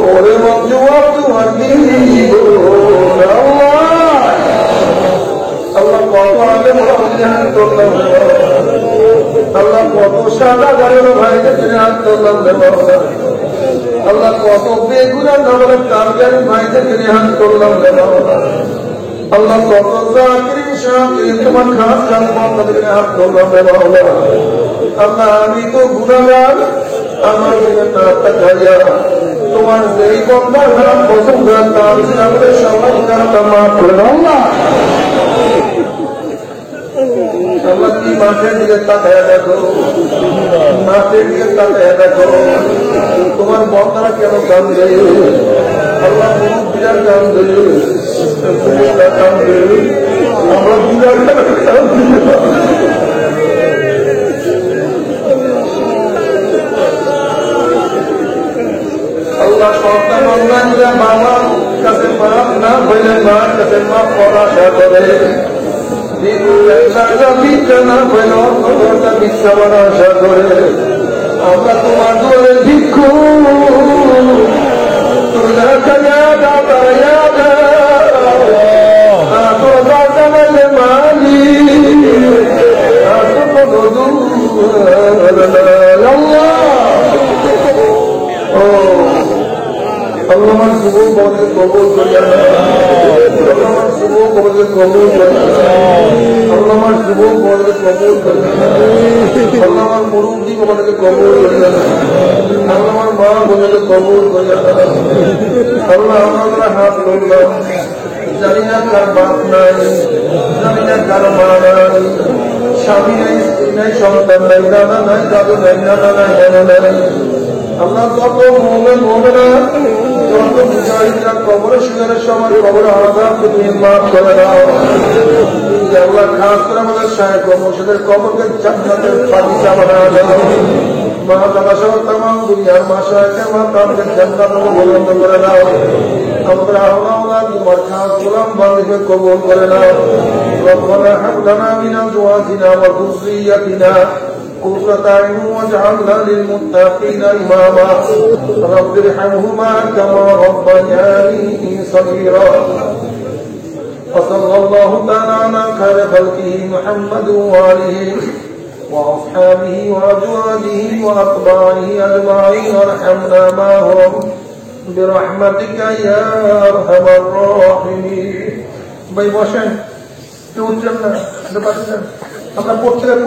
ওরে মঞ্জু তোমার আল্লাহ কত আগে করলাম, আল্লাহ কত সাদা গাড়ির ভাইকে তিনি হাত করলাম, আল্লাহ কত বেগুনার নগরের কামগারি ভাইকে তিনি হাত করলাম, আল্লাহ কত তোমার খাস খাস বন্ধকে হাত করলাম। আল্লাহ আমি তো গুণাগার, আমার খাইয়া তোমার যেই বন্ধার খারাপ পছন্দ আমাদের সবাই খারাপটা মাফ করে দাও না। আল্লাহ কি মাঠের দিকে তাকায় দেখো, মাঠের দিকে তাকায় দেখো, তোমার বন্ধারা কেন কান্দে? আল্লাহ বিরাট কান্দে, কান্দে, আমরা বিরাট আল্লাহ সন্তান অন্যান্য বাবার কাছে মাপ না হইলে মার কাছে মাপ করা আশা করে, না হইলে অন্যটা ভিক্ষা করা আশা করে। আমরা তোমার দোলে ভিক্ষু মালি আমার যুবক বলে কবুল করিয়া আমার যুবক বলে কবুল করিয়া আমার যুবক বলে কবুল করিয়া আমার মুরুব্বি বলে কবুল করিয়া আমার মা বলে কবুল করিয়া আল্লাহ আমরা হাত করলাম। জানি না কার বাপ নাই, জানি না কার মা নাই, স্বামী নাই, স্ত্রী নাই, সন্তান নাই, দাদা নাই, দাদু নাই, নানা নাই, নানা নাই। আল্লাহ কত মোমেন মোমেনা যত মুজাহিদরা কবরে শিকারের সময় কবরে আলাদা তুমি মাফ করে দাও। আল্লাহ খাস করে আমাদের সাহেব কবরদের কবরকে জান্নাতের বাগিচা বানায় দাও। মা দাদা সহ তামাম দুনিয়ার মা সাহেবকে মা তাদের জান্নাতকে বলন্দ করে দাও। আমাদের আল্লাহ তোমার খাস গোলাম বান্দিকে কবুল করে নাও। রব্বানা হাব লানা মিন আজওয়াজিনা ওয়া যুররিয়াতিনা قرة أعين واجعلنا للمتقين إماما رب ارحمهما كما ربياني صغيرا وصلى الله تعالى على خير خلقه محمد وآله وأصحابه وأزواجه وأتباعه أجمعين وارحمنا معهم برحمتك يا أرحم الراحمين. ভাই বসেন, কেউ উঠছেন না, আমরা প্রত্যেকের